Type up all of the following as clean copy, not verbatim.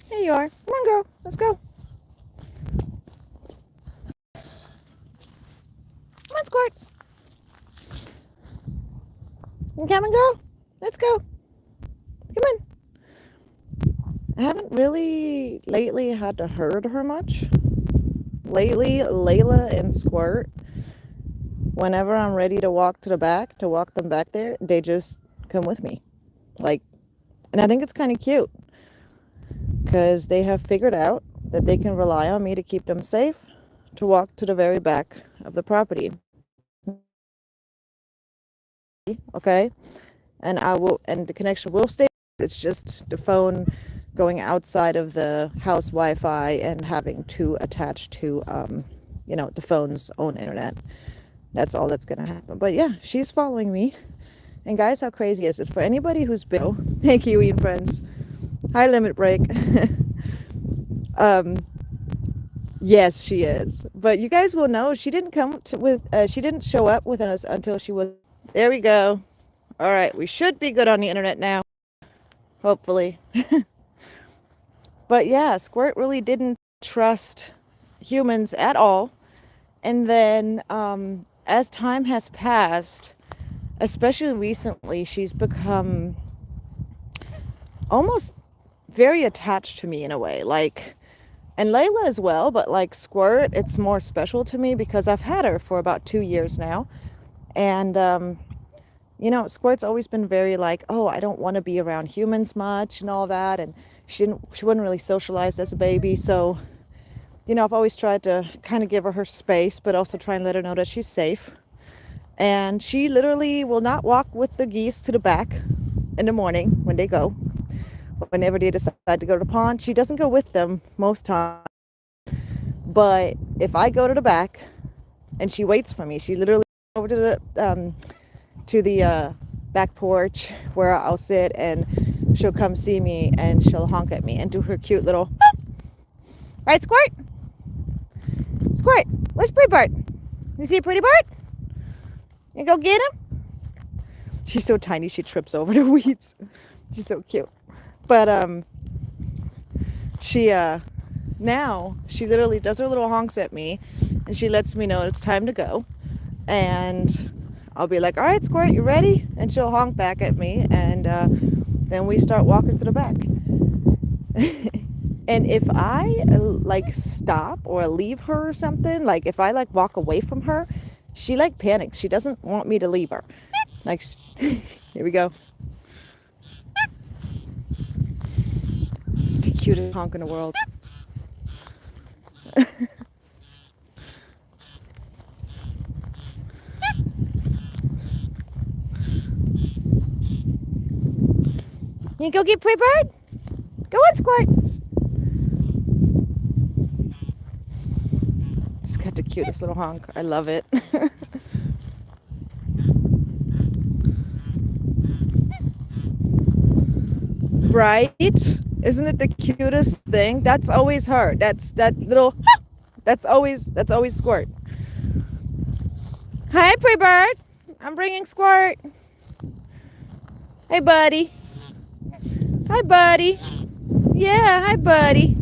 There you are. Come on, girl. Let's go. Come on, Squirt. Come and go. Let's go. Come on. I haven't really lately had to herd her much. Lately, Layla and Squirt, whenever I'm ready to walk to the back, to walk them back there, they just come with me. Like, and I think it's kind of cute because they have figured out that they can rely on me to keep them safe, to walk to the very back of the property. Okay? And the connection will stay. It's just the phone going outside of the house Wi-Fi and having to attach to, the phone's own internet. That's all that's going to happen. But yeah, she's following me. And guys, how crazy is this? For anybody who's been, thank you, Ian friends. Hi, Limit Break. Yes, she is. But you guys will know she didn't she didn't show up with us until she was. There we go. All right, we should be good on the internet now. Hopefully. But yeah, Squirt really didn't trust humans at all. And then as time has passed, especially recently, she's become almost very attached to me in a way. Like, and Layla as well, but like Squirt, it's more special to me because I've had her for about 2 years now. And Squirt's always been very like, oh, I don't want to be around humans much and all that. And she wasn't really socialized as a baby. So, I've always tried to kind of give her space, but also try and let her know that she's safe. And she literally will not walk with the geese to the back in the morning when they go. Whenever they decide to go to the pond, she doesn't go with them most times. But if I go to the back and she waits for me, she literally over to the back porch where I'll sit, and she'll come see me and she'll honk at me and do her cute little right, Squirt. Squirt, where's Pretty Bird? You see a Pretty Bird? You go get him? She's so tiny she trips over the weeds. She's so cute. But she now she literally does her little honks at me, and she lets me know it's time to go. And I'll be like, all right, Squirt, you ready? And she'll honk back at me, and then we start walking to the back. And if I like stop or leave her or something, like if I like walk away from her, she like panics. She doesn't want me to leave her. Like, here we go. It's the cutest honk in the world. You go get Pretty Bird? Go on, Squirt. She's got the cutest little honk. I love it. Right? Isn't it the cutest thing? That's always her. That's always Squirt. Hi, Pretty Bird. I'm bringing Squirt. Hey, buddy. Hi, buddy. Yeah, hi, buddy.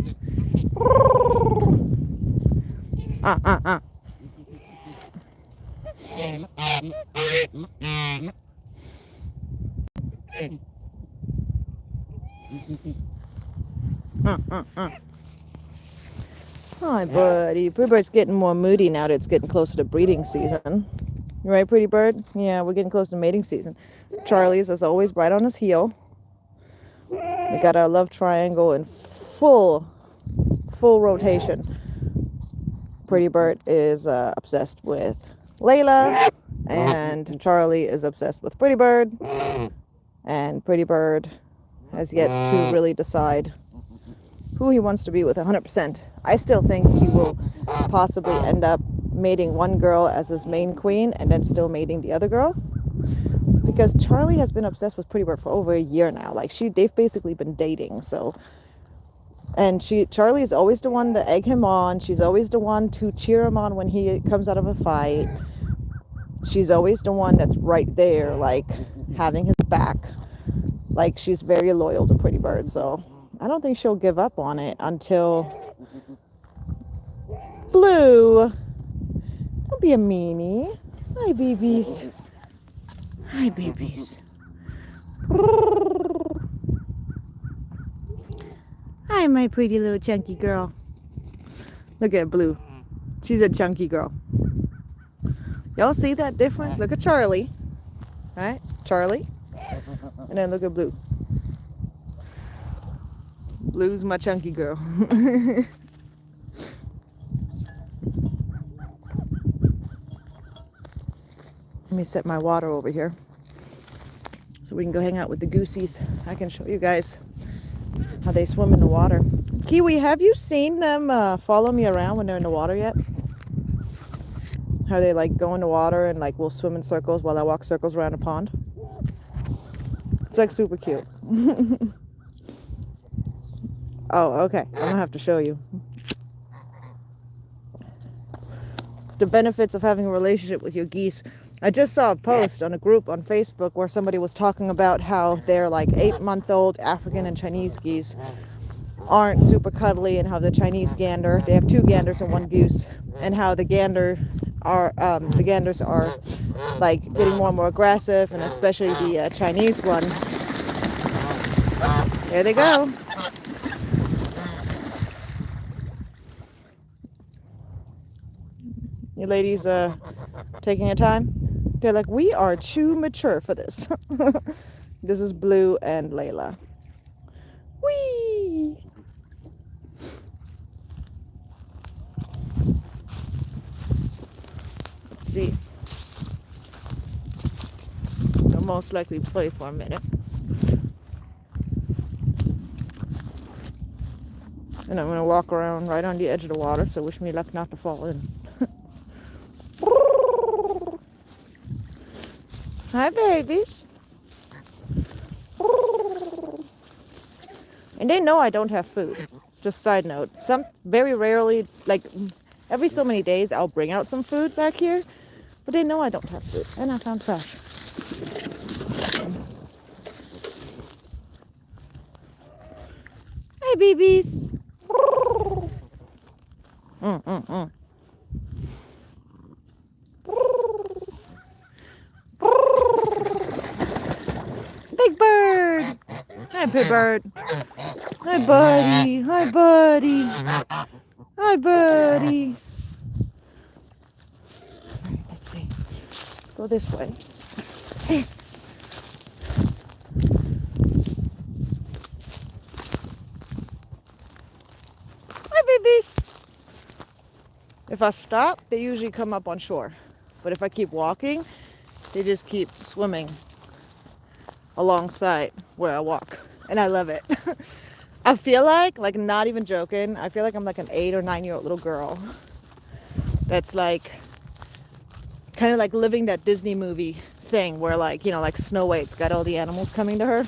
Hi, buddy. Pretty Bird's getting more moody now that it's getting closer to breeding season. You right, Pretty Bird? Yeah, we're getting close to mating season. Charlie's, as always, right on his heel. We got our love triangle in full rotation. Pretty Bird is obsessed with Layla, and Charlie is obsessed with Pretty Bird, and Pretty Bird has yet to really decide who he wants to be with 100%. I still think he will possibly end up mating one girl as his main queen and then still mating the other girl, because Charlie has been obsessed with Pretty Bird for over a year now. Like, they've basically been dating. So, and Charlie is always the one to egg him on. She's always the one to cheer him on when he comes out of a fight. She's always the one that's right there, like having his back. Like, she's very loyal to Pretty Bird. So I don't think she'll give up on it until Blue. Don't be a meanie. Hi, babies. Hi, babies. Hi, my pretty little chunky girl. Look at Blue. She's a chunky girl. Y'all see that difference? Look at Charlie. Right? Charlie. And then look at Blue. Blue's my chunky girl. Let me set my water over here so we can go hang out with the goosies. I can show you guys how they swim in the water. Kiwi, have you seen them follow me around when they're in the water yet? How they like go in the water and like will swim in circles while I walk circles around a pond? It's like super cute. Oh, okay. I'm gonna have to show you. It's the benefits of having a relationship with your geese. I just saw a post on a group on Facebook where somebody was talking about how they're like 8-month-old African and Chinese geese aren't super cuddly, and how the Chinese gander, they have 2 ganders and 1 goose, and how the ganders are like getting more and more aggressive, and especially the Chinese one. There they go. You ladies taking your time? They're like, we are too mature for this. This is Blue and Layla. Whee! Let's see. They'll most likely play for a minute. And I'm going to walk around right on the edge of the water, so wish me luck not to fall in. Hi, babies. And they know I don't have food. Just side note. Very rarely, like every so many days, I'll bring out some food back here. But they know I don't have food. And I found trash. Hi, babies. Big bird. Hi, big bird. Hi, buddy. Hi, buddy. Hi, buddy. All right, let's see. Let's go this way. Hi, babies. If I stop, they usually come up on shore. But if I keep walking, they just keep swimming alongside where I walk. And I love it. I feel like not even joking, I feel like I'm like an 8 or 9-year-old little girl that's like kind of like living that Disney movie thing where like, you know, like Snow White's got all the animals coming to her.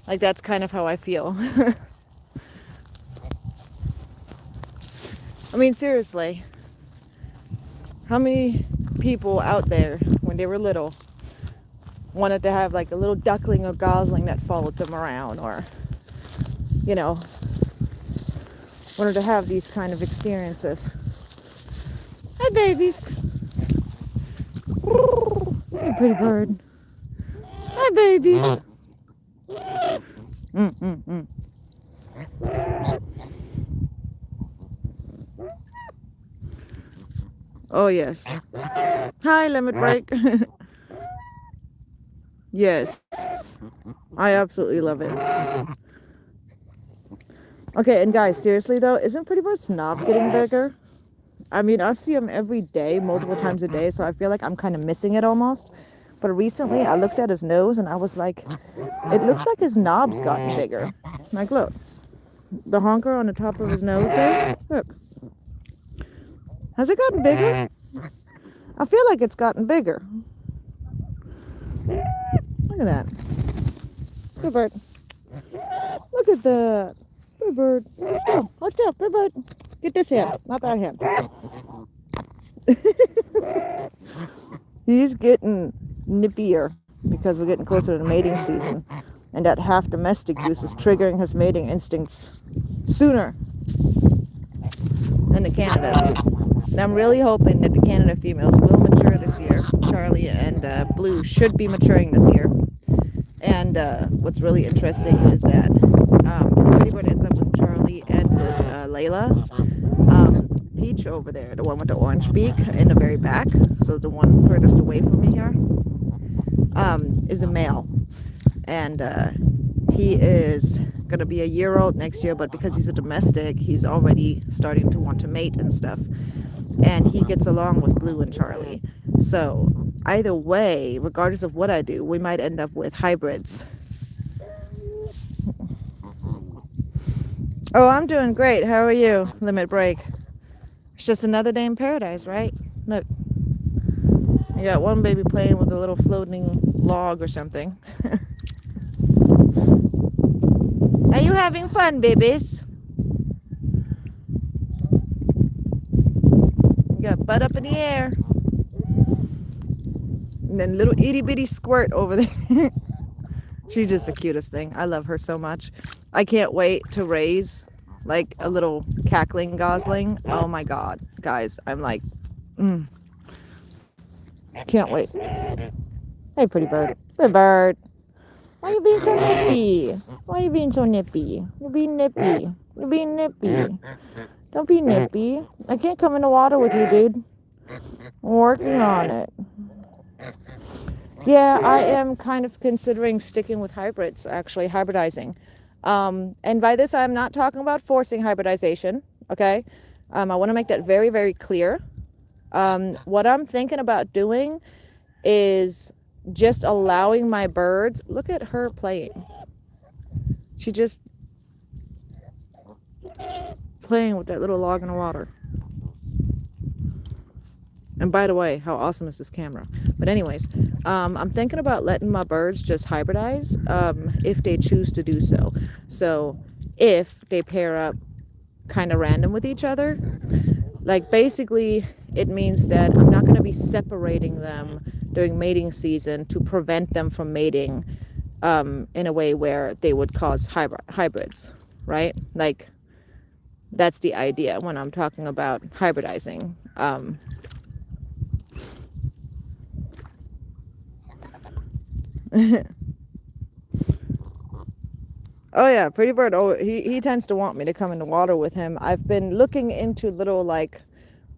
Like that's kind of how I feel. I mean, seriously, how many people out there when they were little wanted to have like a little duckling or gosling that followed them around, or, you know, wanted to have these kind of experiences? Hi, babies. Hey, pretty bird. Hi, babies. Oh, yes. Hi, limit break. Yes. I absolutely love it. Okay, and guys, seriously though, isn't Pretty Bird's knob getting bigger? I mean, I see him every day, multiple times a day, so I feel like I'm kind of missing it almost. But recently, I looked at his nose and I was like, it looks like his knob's gotten bigger. Like, look. The honker on the top of his nose there. Look. Has it gotten bigger? I feel like it's gotten bigger. Look at that. Good bird. Look at that. Good bird. Oh, watch out, good bird. Get this hand, not that hand. He's getting nippier because we're getting closer to the mating season. and that half domestic goose is triggering his mating instincts sooner than the Canadas. And I'm really hoping that the Canada females will mature this year. Charlie and Blue should be maturing this year. And what's really interesting is that if Pretty Bird ends up with Charlie and with Layla, Peach over there, the one with the orange beak in the very back, so the one furthest away from me here, is a male. And he is going to be a year old next year, but because he's a domestic, he's already starting to want to mate and stuff. And he gets along with Blue and Charlie. So either way, regardless of what I do, we might end up with hybrids. Oh, I'm doing great. How are you, Limit Break? It's just another day in paradise, right? Look, you got one baby playing with a little floating log or something. Are you having fun, babies? You got butt up in the air. And then little itty bitty squirt over there. She's just the cutest thing. I love her so much. I can't wait to raise like a little cackling gosling. Oh my god, guys, I'm like, can't wait. Hey, pretty bird. Pretty bird. Why are you being so nippy? Why are you being so nippy? You're being nippy. You're being nippy. Don't be nippy. I can't come in the water with you, dude. I'm working on it. Yeah, I am kind of considering sticking with hybrids, actually, hybridizing. And by this, I'm not talking about forcing hybridization, okay? I want to make that very, very clear. What I'm thinking about doing is just allowing my birds, look at her playing. She just playing with that little log in the water. And by the way, how awesome is this camera? But anyways, I'm thinking about letting my birds just hybridize if they choose to do so. So if they pair up kind of random with each other, like basically it means that I'm not going to be separating them during mating season to prevent them from mating in a way where they would cause hybrids, right? Like that's the idea when I'm talking about hybridizing. Oh yeah, Pretty Bird. Oh, he tends to want me to come in the water with him. I've been looking into little like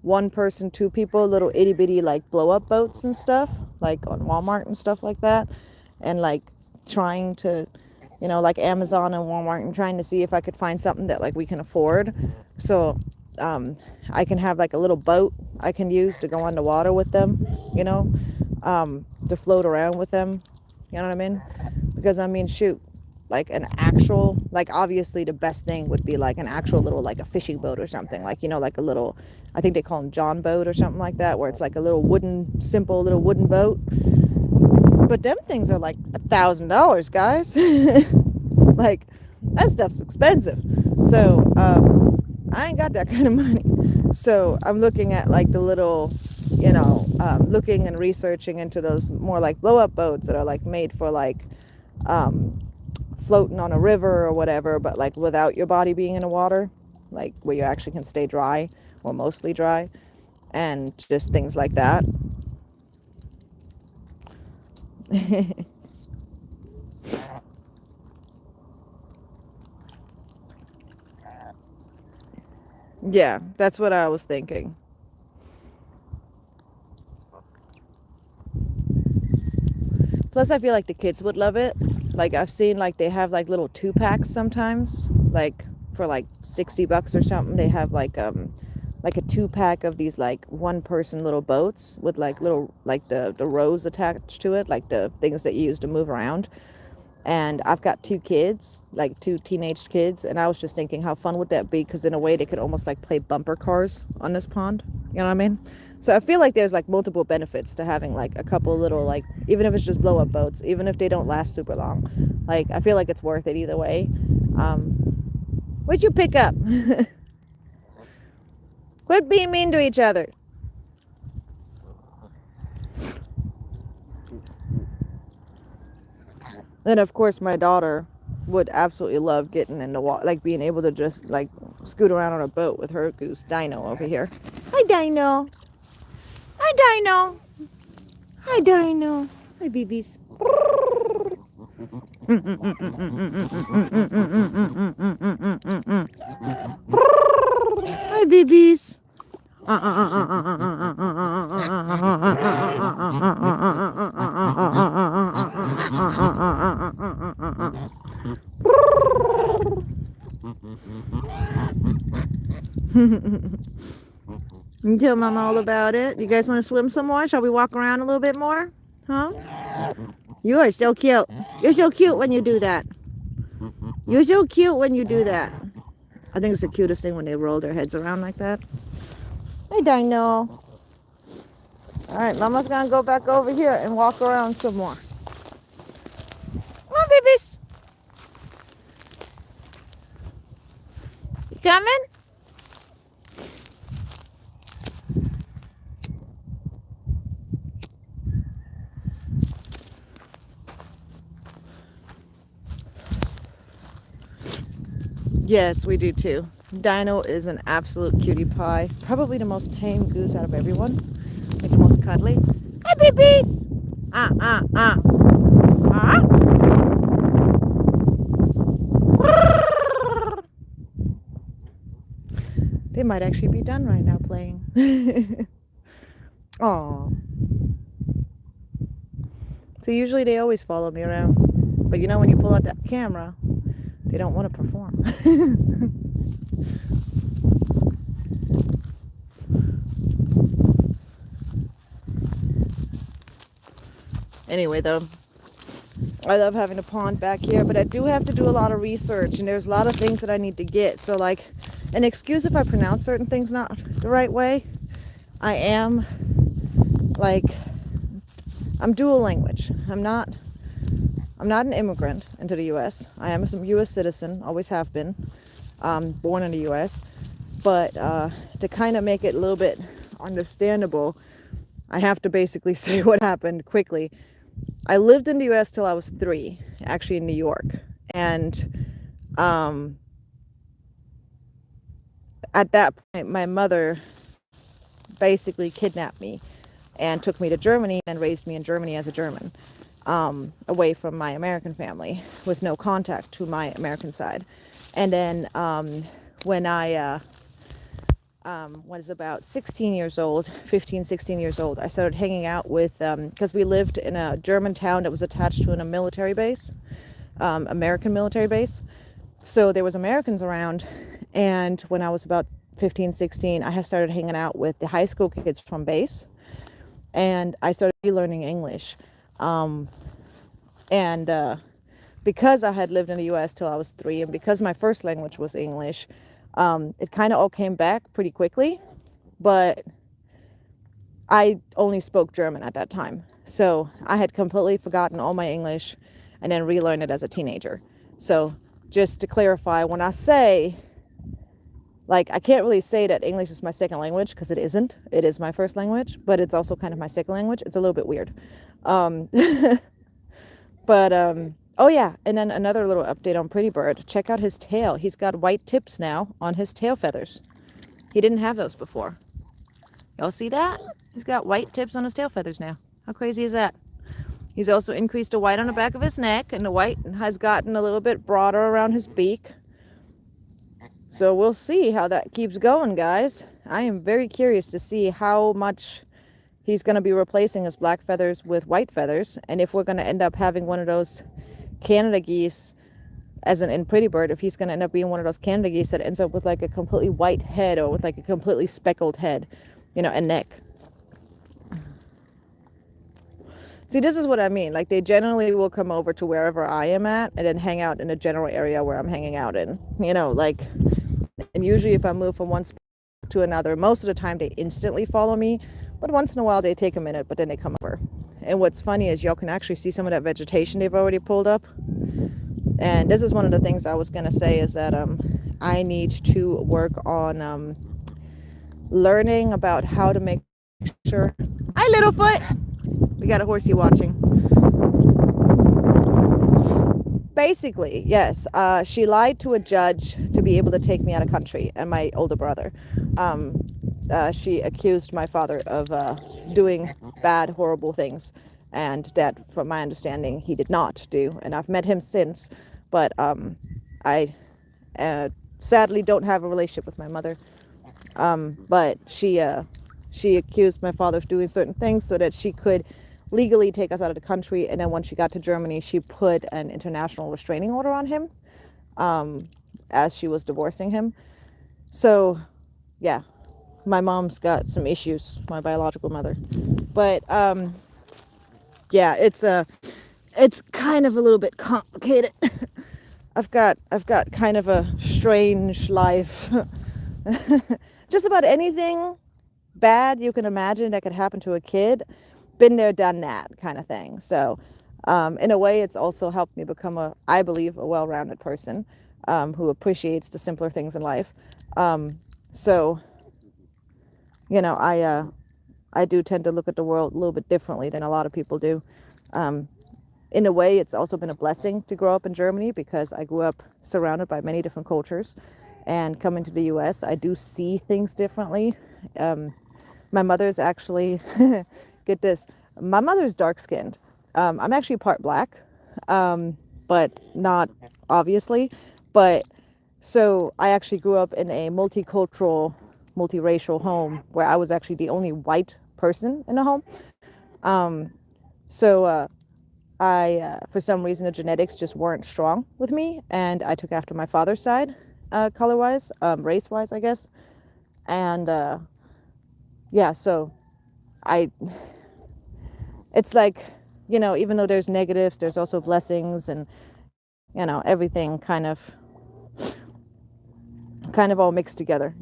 one person, two people, little itty bitty like blow up boats and stuff, like on Walmart and stuff like that, and like trying to, you know, like Amazon and Walmart, and trying to see if I could find something that like we can afford. So I can have like a little boat I can use to go on the water with them, you know, to float around with them. You know what I mean? Because I mean, shoot, like an actual, like obviously the best thing would be like an actual little like a fishing boat or something, like, you know, like a little, I think they call them John boat or something like that, where it's like a little wooden, simple little wooden boat. But them things are like $1,000, guys. Like that stuff's expensive. So I ain't got that kind of money. So I'm looking at like the little, you know, looking and researching into those more like blow up boats that are like made for like floating on a river or whatever, but like without your body being in the water, like where you actually can stay dry or mostly dry, and just things like that. Yeah, that's what I was thinking. Plus, I feel like the kids would love it. Like I've seen like they have like little 2-packs sometimes, like for like $60 or something. They have like a 2-pack of these like one person little boats with like little like the rows attached to it, like the things that you use to move around. And I've got 2 kids, like 2 teenage kids, and I was just thinking how fun would that be, because in a way they could almost like play bumper cars on this pond, you know what I mean? So I feel like there's like multiple benefits to having like a couple little, like, even if it's just blow up boats, even if they don't last super long, like I feel like it's worth it either way. What'd you pick up? Quit being mean to each other. Then of course my daughter would absolutely love getting in the water, like being able to just like scoot around on a boat with her goose Dino over here. Hi Dino. Hi Dino. Hi Dino. Hi babies. Hi babies. You tell Mama all about it. You guys want to swim some more? Shall we walk around a little bit more? Huh? You are so cute. You're so cute when you do that. You're so cute when you do that. I think it's the cutest thing when they roll their heads around like that. Hey, Dino. All right, Mama's gonna go back over here and walk around some more. Come on, babies. You coming? Yes, we do too. Dino is an absolute cutie pie. Probably the most tame goose out of everyone. Like the most cuddly. Hi, babies. Ah. They might actually be done right now playing. Aw. So usually they always follow me around. But you know when you pull out that camera, they don't want to perform. Anyway, though, I love having a pond back here, but I do have to do a lot of research, and there's a lot of things that I need to get. So, like, an excuse if I pronounce certain things not the right way. I am, like, I'm dual language. I'm not an immigrant into the U.S. I am a U.S. citizen, always have been, born in the U.S. But to kind of make it a little bit understandable, I have to basically say what happened quickly. I lived in the U.S. till I was 3, actually in New York. And at that point, my mother basically kidnapped me and took me to Germany and raised me in Germany as a German, away from my American family with no contact to my American side. And then when I was about 16 years old, 15, 16 years old, I started hanging out with, because we lived in a German town that was attached to a military base, American military base. So there was Americans around. And when I was about 15, 16, I had started hanging out with the high school kids from base. And I started learning English. Because I had lived in the U.S. till I was 3, and because my first language was English, it kind of all came back pretty quickly. But I only spoke German at that time. So I had completely forgotten all my English and then relearned it as a teenager. So just to clarify, when I say, like, I can't really say that English is my second language because it isn't. It is my first language, but it's also kind of my second language. It's a little bit weird. Oh yeah, and then another little update on Pretty Bird. Check out his tail. He's got white tips now on his tail feathers. He didn't have those before. Y'all see that? He's got white tips on his tail feathers now. How crazy is that? He's also increased the white on the back of his neck, and the white has gotten a little bit broader around his beak. So we'll see how that keeps going, guys. I am very curious to see how much he's going to be replacing his black feathers with white feathers, and if we're going to end up having one of those Canada geese, as in Pretty Bird, if he's going to end up being one of those Canada geese that ends up with like a completely white head or with like a completely speckled head, and neck. See, this is what I mean. Like, they generally will come over to wherever I am at and then hang out in the general area where I'm hanging out in, and usually if I move from one spot to another, most of the time they instantly follow me, but once in a while they take a minute, but then they come over. And what's funny is y'all can actually see some of that vegetation they've already pulled up. And this is one of the things I was going to say is that I need to work on learning about how to make sure. Hi, Littlefoot! We got a horsey watching. Basically, yes. She lied to a judge to be able to take me out of country and my older brother. Um, she accused my father of doing bad, horrible things, and that, from my understanding, he did not do. And I've met him since, but I sadly don't have a relationship with my mother. But she accused my father of doing certain things so that she could legally take us out of the country. And then when she got to Germany, she put an international restraining order on him, as she was divorcing him. So, yeah, my mom's got some issues, my biological mother. But yeah, it's kind of a little bit complicated. I've got kind of a strange life. Just about anything bad you can imagine that could happen to a kid, been there, done that kind of thing. So, in a way, it's also helped me become I believe, a well-rounded person, who appreciates the simpler things in life. So, I do tend to look at the world a little bit differently than a lot of people do. In a way, it's also been a blessing to grow up in Germany because I grew up surrounded by many different cultures. And coming to the US, I do see things differently. My mother's actually, get this, my mother's dark skinned. I'm actually part black, but not obviously. But so I actually grew up in a multicultural, multiracial home where I was actually the only white person in the home. So for some reason, the genetics just weren't strong with me, and I took after my father's side, color-wise, race-wise, I guess. And yeah, so I, it's like, even though there's negatives, there's also blessings, and everything kind of all mixed together.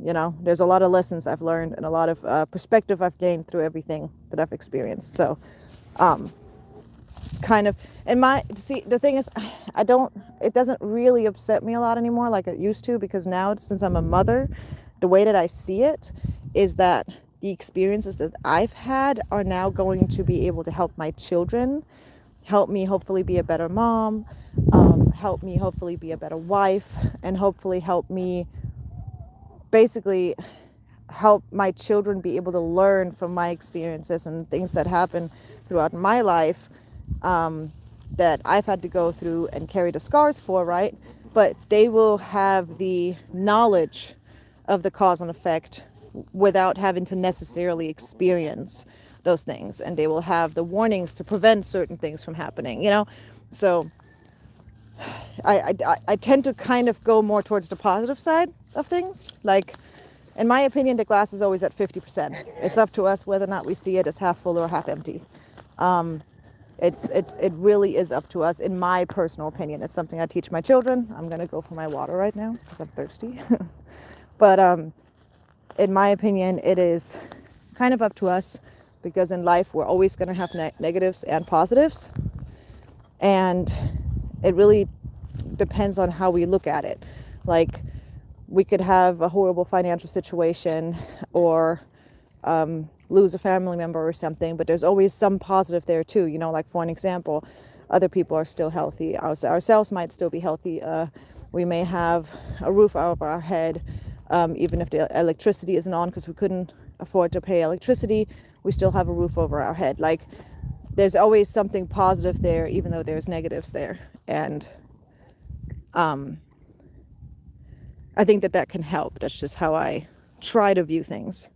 There's a lot of lessons I've learned and a lot of perspective I've gained through everything that I've experienced. So it's kind of, and the thing is, it doesn't really upset me a lot anymore like it used to, because now, since I'm a mother, the way that I see it is that the experiences that I've had are now going to be able to help my children, help me hopefully be a better mom, help me hopefully be a better wife, and hopefully help me basically help my children be able to learn from my experiences and things that happen throughout my life, that I've had to go through and carry the scars for, right? But they will have the knowledge of the cause and effect without having to necessarily experience those things. And they will have the warnings to prevent certain things from happening, So I tend to kind of go more towards the positive side of things. Like, in my opinion, the glass is always at 50%. It's up to us whether or not we see it as half full or half empty. It really is up to us, in my personal opinion. It's something I teach my children. I'm gonna go for my water right now because I'm thirsty. But in my opinion, it is kind of up to us, because in life we're always gonna have negatives and positives, and it really depends on how we look at it. Like, we could have a horrible financial situation, or lose a family member or something, but there's always some positive there too. Like, for an example, other people are still healthy. Ourselves might still be healthy. We may have a roof over our head, even if the electricity isn't on because we couldn't afford to pay electricity. We still have a roof over our head. Like, there's always something positive there, even though there's negatives there. And I think that can help. That's just how I try to view things.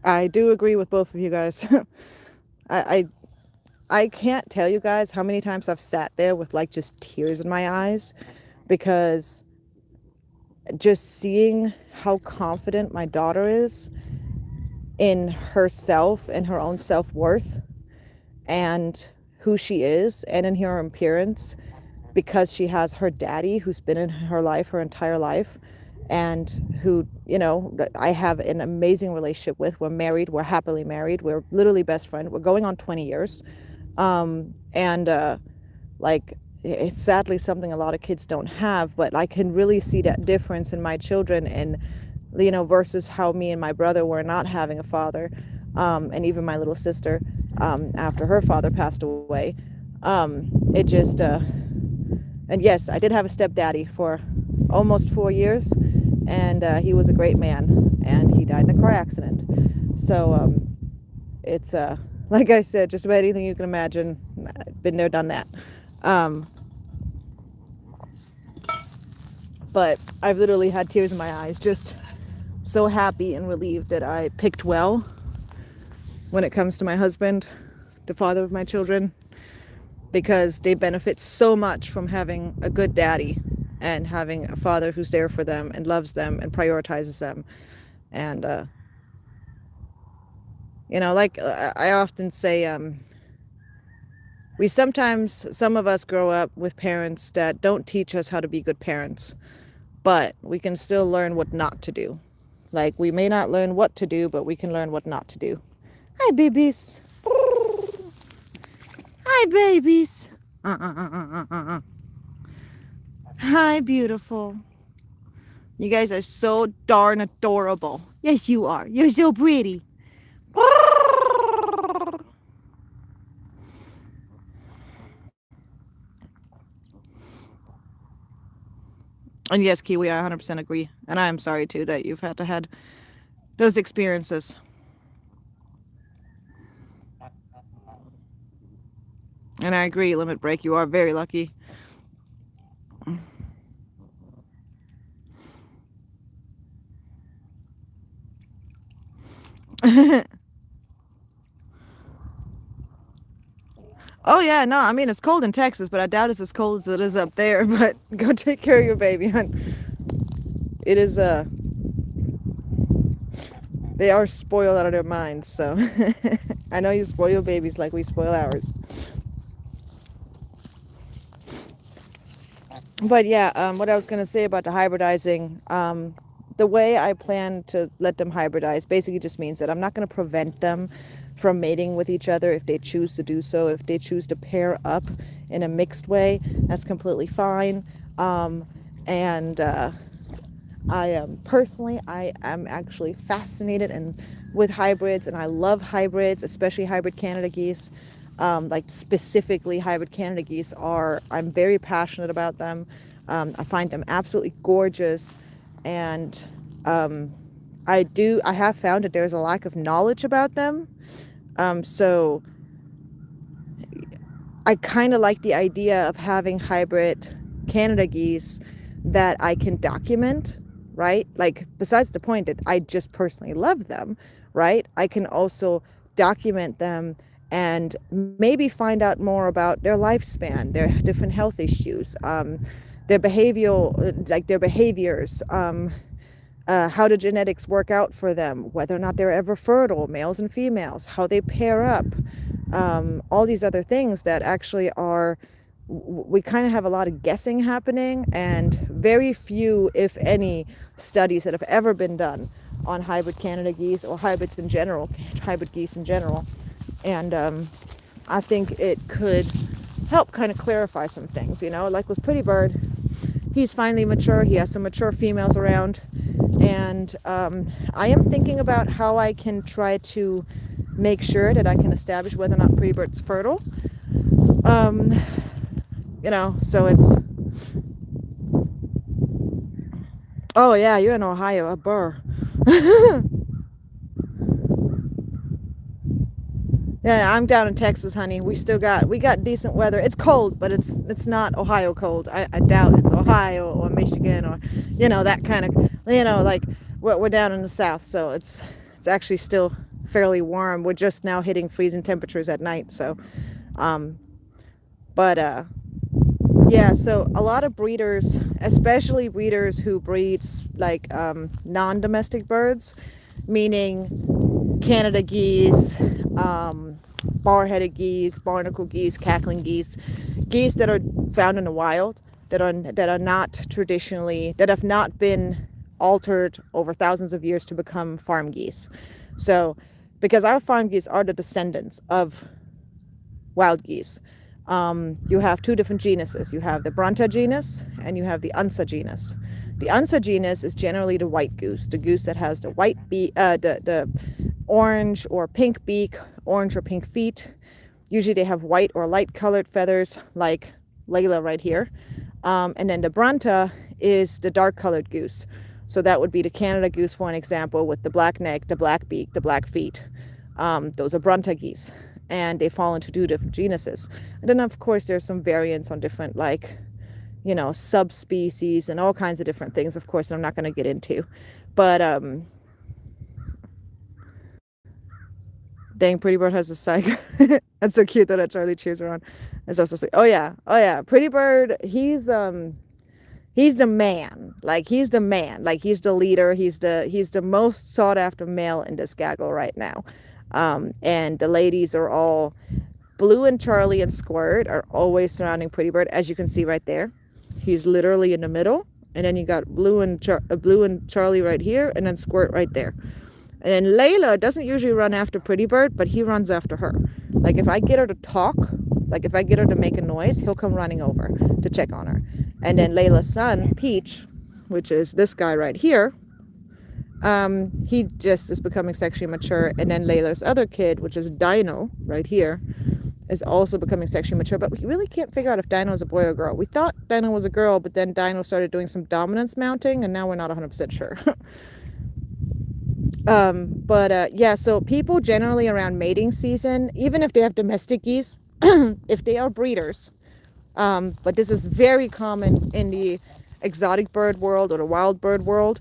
I do agree with both of you guys. I I can't tell you guys how many times I've sat there with like just tears in my eyes, because just seeing how confident my daughter is in herself and her own self-worth and who she is and in her appearance, because she has her daddy who's been in her life her entire life, and who, I have an amazing relationship with. We're married, we're happily married, we're literally best friends. We're going on 20 years. And like it's sadly something a lot of kids don't have, but I can really see that difference in my children, and versus how me and my brother were not having a father, and even my little sister, after her father passed away. It just And yes, I did have a stepdaddy for almost 4 years, and he was a great man, and he died in a car accident. So it's like I said, just about anything you can imagine. Been there, done that. Um, but I've literally had tears in my eyes, just so happy and relieved that I picked well when it comes to my husband, the father of my children, because they benefit so much from having a good daddy and having a father who's there for them and loves them and prioritizes them. And like I often say, some of us grow up with parents that don't teach us how to be good parents, but we can still learn what not to do. Like, we may not learn what to do, but we can learn what not to do. Hi, babies. Hi, babies. Hi, beautiful. You guys are so darn adorable. Yes, you are. You're so pretty. And yes, Kiwi, I 100% agree. And I am sorry, too, that you've had to had those experiences. And I agree, Limit Break, you are very lucky. Oh, yeah, no, I mean, it's cold in Texas, but I doubt it's as cold as it is up there. But go take care of your baby, hon. It is, they are spoiled out of their minds, so I know you spoil your babies like we spoil ours. But yeah, what I was going to say about the hybridizing, the way I plan to let them hybridize basically just means that I'm not going to prevent them from mating with each other if they choose to do so. If they choose to pair up in a mixed way, that's completely fine. And I am personally, I am actually fascinated and with hybrids, and I love hybrids, especially hybrid Canada geese. Like specifically hybrid Canada geese I'm very passionate about them. I find them absolutely gorgeous, and I have found that there's a lack of knowledge about them. So I kind of like the idea of having hybrid Canada geese that I can document, right? Like, besides the point that I just personally love them, right? I can also document them and maybe find out more about their lifespan, their different health issues, their their behaviors, how do genetics work out for them, whether or not they're ever fertile, males and females, how they pair up, all these other things that actually are, we kind of have a lot of guessing happening, and very few, if any, studies that have ever been done on hybrid Canada geese or hybrids in general, hybrid geese in general. And I think it could help kind of clarify some things, like with Pretty Bird. He's finally mature. He has some mature females around. And I am thinking about how I can try to make sure that I can establish whether or not Pretty Bird's fertile. So it's... Oh, yeah, you're in Ohio, a burr. Yeah, I'm down in Texas, honey. We got decent weather. It's cold, but it's not Ohio cold. I doubt it's Ohio or Michigan or that kind of like we're down in the south, so it's actually still fairly warm. We're just now hitting freezing temperatures at night, so but yeah, so a lot of breeders, especially breeders who breeds like non-domestic birds, meaning Canada geese, bar-headed geese, barnacle geese, cackling geese, geese that are found in the wild, that are not traditionally, that have not been altered over thousands of years to become farm geese. So, because our farm geese are the descendants of wild geese. You have two different genuses. You have the Brunta genus and you have the Unsa genus. The Unsa genus is generally the white goose, the goose that has the white beak, the orange or pink beak, orange or pink feet. Usually they have white or light colored feathers, like Layla right here. And then the Brunta is the dark colored goose. So that would be the Canada goose, for an example, with the black neck, the black beak, the black feet. Those are Brunta geese, and they fall into two different genuses. And then, of course, there's some variants on different, like, subspecies and all kinds of different things, of course, I'm not going to get into. But, dang, Pretty Bird has a side. That's so cute that Charlie cheers her on. That's also sweet. Oh, yeah. Oh, yeah. Pretty Bird, he's the man. Like, he's the man. Like, he's the leader. He's the most sought after male in this gaggle right now. And the ladies are all Blue, and Charlie and Squirt are always surrounding Pretty Bird, as you can see right there. He's literally in the middle, and then you got Blue and Charlie right here, and then Squirt right there. And then Layla doesn't usually run after Pretty Bird, but he runs after her. Like, if I get her to talk, like if I get her to make a noise, he'll come running over to check on her. And then Layla's son, Peach, which is this guy right here, he just is becoming sexually mature. And then Layla's other kid, which is Dino right here, is also becoming sexually mature. But we really can't figure out if Dino is a boy or a girl. We thought Dino was a girl, but then Dino started doing some dominance mounting, and now we're not 100% sure. Yeah, so people generally around mating season, even if they have domestic geese, if they are breeders, but this is very common in the exotic bird world or the wild bird world,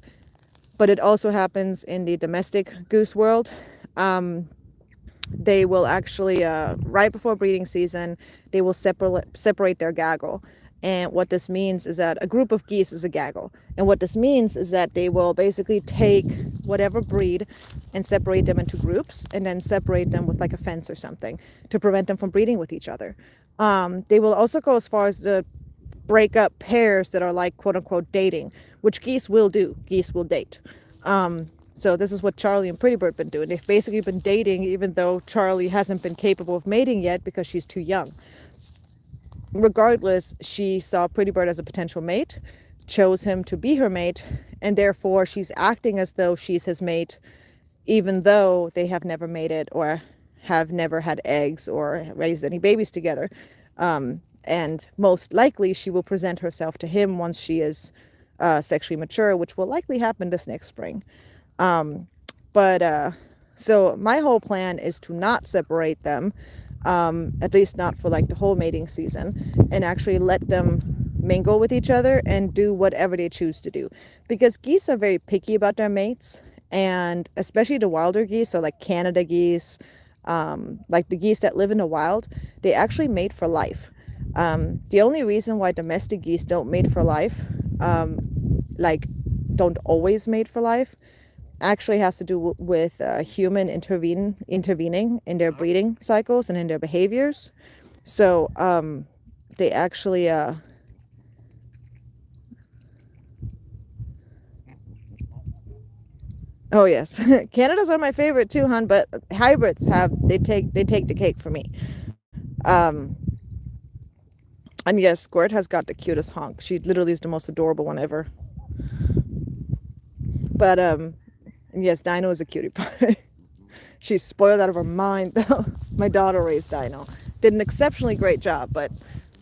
but it also happens in the domestic goose world. They will actually, right before breeding season, they will separate their gaggle. And what this means is that a group of geese is a gaggle. And what this means is that they will basically take whatever breed and separate them into groups, and then separate them with like a fence or something to prevent them from breeding with each other. They will also go as far as to break up pairs that are like quote unquote dating, which geese will do. Geese will date. So this is what Charlie and Pretty Bird been doing. They've basically been dating, even though Charlie hasn't been capable of mating yet because she's too young. Regardless, she saw Pretty Bird as a potential mate, chose him to be her mate, and therefore she's acting as though she's his mate, even though they have never mated or have never had eggs or raised any babies together. And most likely she will present herself to him once she is sexually mature, which will likely happen this next spring. So my whole plan is to not separate them, at least not for like the whole mating season, and actually let them mingle with each other and do whatever they choose to do. Because geese are very picky about their mates, and especially the wilder geese, so like Canada geese, like the geese that live in the wild, they actually mate for life. The only reason why domestic geese don't mate for life, like don't always mate for life, actually has to do with human intervening in their breeding cycles and in their behaviors. So they actually oh yes, Canadas are my favorite too, hon, but hybrids they take the cake for me. um and yes, Squirt has got the cutest honk. She literally is the most adorable one ever. But and yes, Dino is a cutie pie. She's spoiled out of her mind, though. My daughter raised Dino. Did an exceptionally great job, but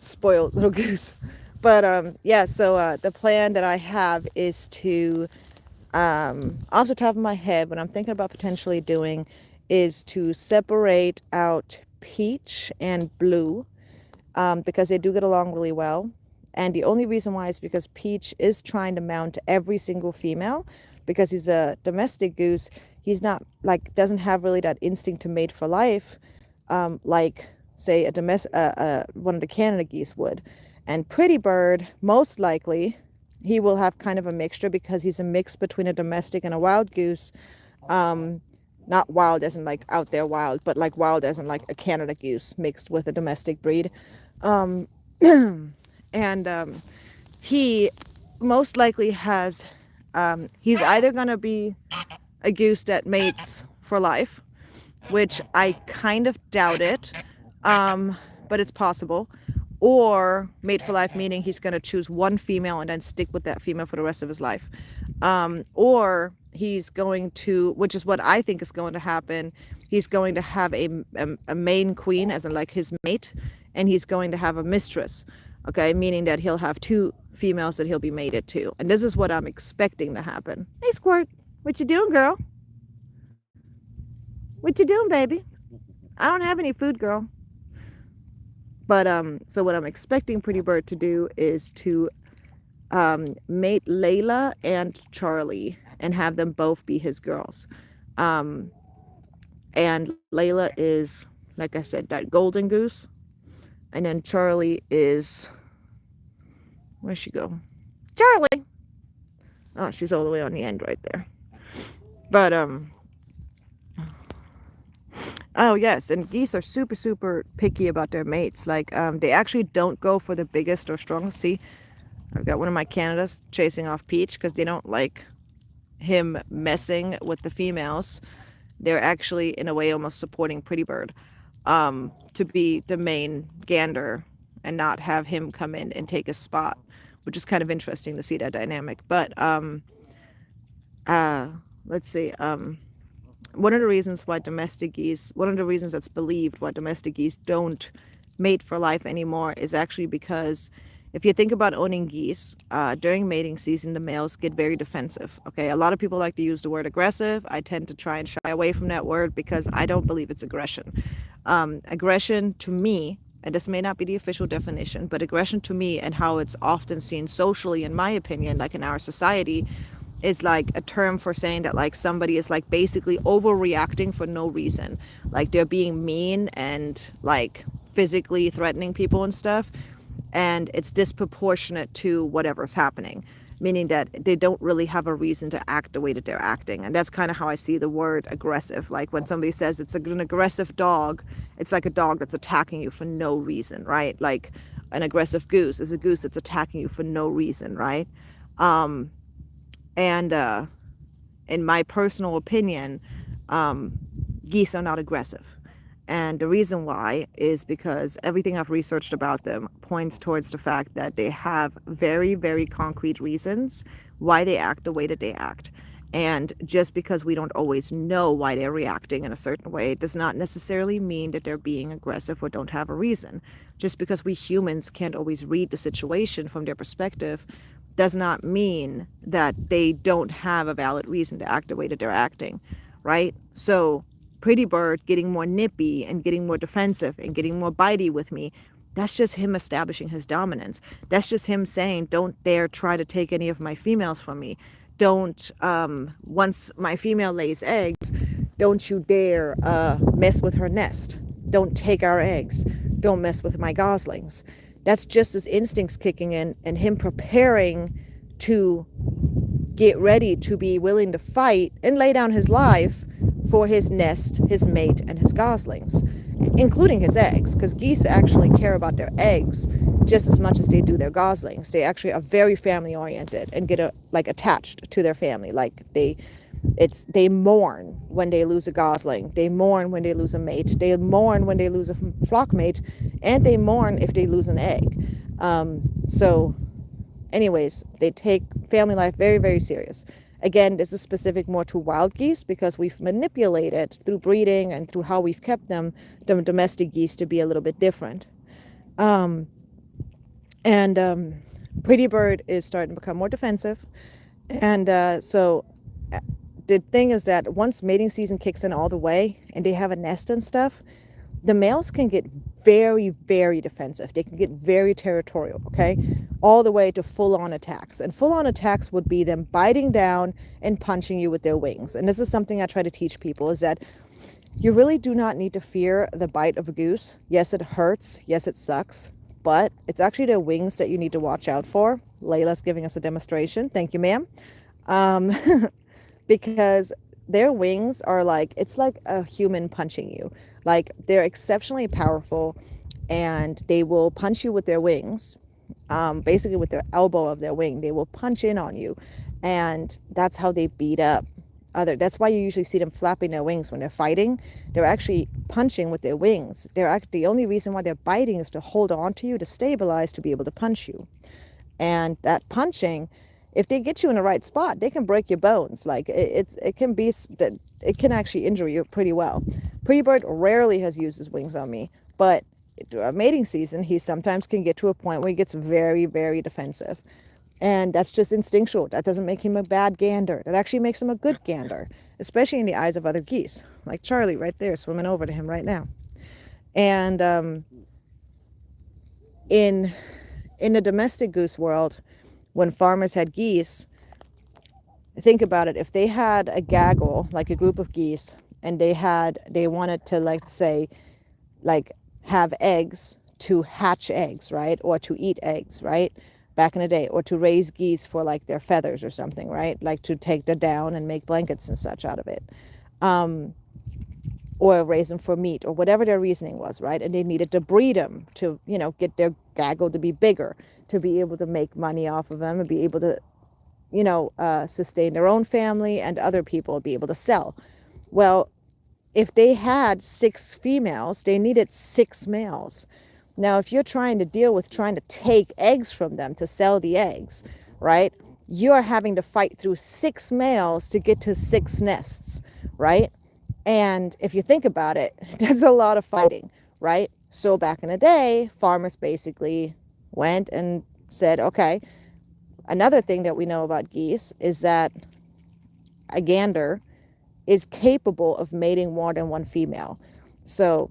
spoiled little goose. But yeah, so the plan that I have is to, off the top of my head, what I'm thinking about potentially doing is to separate out Peach and Blue, because they do get along really well. And the only reason why is because Peach is trying to mount every single female, because he's a domestic goose. He's not like, doesn't have really that instinct to mate for life, like say one of the Canada geese would. And Pretty Bird, most likely, he will have kind of a mixture, because he's a mix between a domestic and a wild goose. Not wild as in like out there wild, but like wild as in like a Canada goose mixed with a domestic breed. Um, and he most likely has, he's either going to be a goose that mates for life, which I kind of doubt it. but it's possible. Or mate for life, meaning he's going to choose one female and then stick with that female for the rest of his life. Or he's going to, which is what I think is going to happen, he's going to have a main queen, as in like his mate, and he's going to have a mistress. Okay, meaning that he'll have two females that he'll be mated to. And this is what I'm expecting to happen. Hey, Squirt, what you doing, girl? What you doing, baby? I don't have any food, girl. But so what I'm expecting Pretty Bird to do is to mate Layla and Charlie and have them both be his girls. And Layla is, like I said, that golden goose. And then Charlie is, where'd she go? Charlie! Oh, she's all the way on the end right there. But, oh yes, and geese are super, super picky about their mates. Like, they actually don't go for the biggest or strongest. See, I've got one of my Canadas chasing off Peach because they don't like him messing with the females. They're actually, in a way, almost supporting Pretty Bird to be the main gander and not have him come in and take his spot, which is kind of interesting to see that dynamic. But let's see. One of the reasons why domestic geese, one of the reasons that's believed why domestic geese don't mate for life anymore is actually because if you think about owning geese, during mating season, the males get very defensive. Okay, a lot of people like to use the word aggressive. I tend to try and shy away from that word because I don't believe it's aggression. Aggression to me, and this may not be the official definition, but aggression to me and how it's often seen socially, in my opinion, like in our society, is like a term for saying that like somebody is like basically overreacting for no reason. Like they're being mean and like physically threatening people and stuff. And it's disproportionate to whatever's happening, meaning that they don't really have a reason to act the way that they're acting. And that's kind of how I see the word aggressive. Like when somebody says it's an aggressive dog, it's like a dog that's attacking you for no reason, right? Like an aggressive goose is a goose that's attacking you for no reason, right? And in my personal opinion, geese are not aggressive. And the reason why is because everything I've researched about them points towards the fact that they have very, very concrete reasons why they act the way that they act. And just because we don't always know why they're reacting in a certain way does not necessarily mean that they're being aggressive or don't have a reason. Just because we humans can't always read the situation from their perspective does not mean that they don't have a valid reason to act the way that they're acting, right? So Pretty Bird getting more nippy and getting more defensive and getting more bitey with me, that's just him establishing his dominance. That's just him saying, don't dare try to take any of my females from me. Don't, once my female lays eggs, don't you dare mess with her nest. Don't take our eggs. Don't mess with my goslings. That's just his instincts kicking in and him preparing to get ready to be willing to fight and lay down his life for his nest, his mate, and his goslings, including his eggs, because geese actually care about their eggs just as much as they do their goslings. They actually are very family oriented and get attached to their family. Like they mourn when they lose a gosling, they mourn when they lose a mate, they mourn when they lose a flock mate, and they mourn if they lose an egg. So anyways, they take family life very, very serious. Again, this is specific more to wild geese because we've manipulated through breeding and through how we've kept them, the domestic geese, to be a little bit different. Pretty Bird is starting to become more defensive. And so the thing is that once mating season kicks in all the way and they have a nest and stuff, the males can get very, very defensive. They can get very territorial, okay? All the way to full-on attacks. And full-on attacks would be them biting down and punching you with their wings. And this is something I try to teach people, is that you really do not need to fear the bite of a goose. Yes, it hurts. Yes, it sucks. But it's actually their wings that you need to watch out for. Layla's giving us a demonstration. Thank you, ma'am. Because their wings are like, it's like a human punching you. Like, they're exceptionally powerful and they will punch you with their wings, basically with their elbow of their wing. They will punch in on you, and that's how they beat up other. That's why you usually see them flapping their wings when they're fighting. They're actually punching with their wings. The only reason why they're biting is to hold on to you, to stabilize, to be able to punch you. And that punching, if they get you in the right spot, they can break your bones. Like it can be that it can actually injure you pretty well. Pretty Bird rarely has used his wings on me, but during mating season, he sometimes can get to a point where he gets very, very defensive. And that's just instinctual. That doesn't make him a bad gander. That actually makes him a good gander, especially in the eyes of other geese, like Charlie right there swimming over to him right now. And in the domestic goose world, when farmers had geese, think about it. If they had a gaggle, like a group of geese, and they wanted to, like, say, like, have eggs, to hatch eggs, right? Or to eat eggs, right? Back in the day, or to raise geese for like their feathers or something, right? Like to take the down and make blankets and such out of it. Or raise them for meat, or whatever their reasoning was, right? And they needed to breed them to, get their gaggle to be bigger, to be able to make money off of them and be able to, sustain their own family and other people, be able to sell. Well, if they had 6 females, they needed 6 males. Now, if you're trying to deal with trying to take eggs from them to sell the eggs, right? You're having to fight through 6 males to get to 6 nests, right? And if you think about it, that's a lot of fighting, right? So back in the day, farmers basically went and said, okay, another thing that we know about geese is that a gander is capable of mating more than one female. So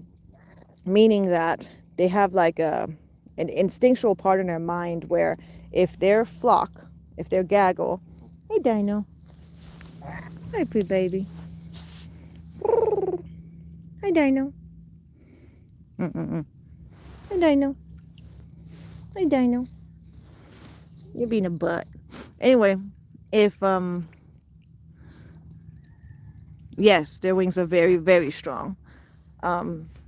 meaning that they have like an instinctual part in their mind where if their flock, if their gaggle, hey Dino, hi pretty baby, hi Dino, hi Dino, hi Dino, you're being a butt. Anyway, if yes, their wings are very, very strong.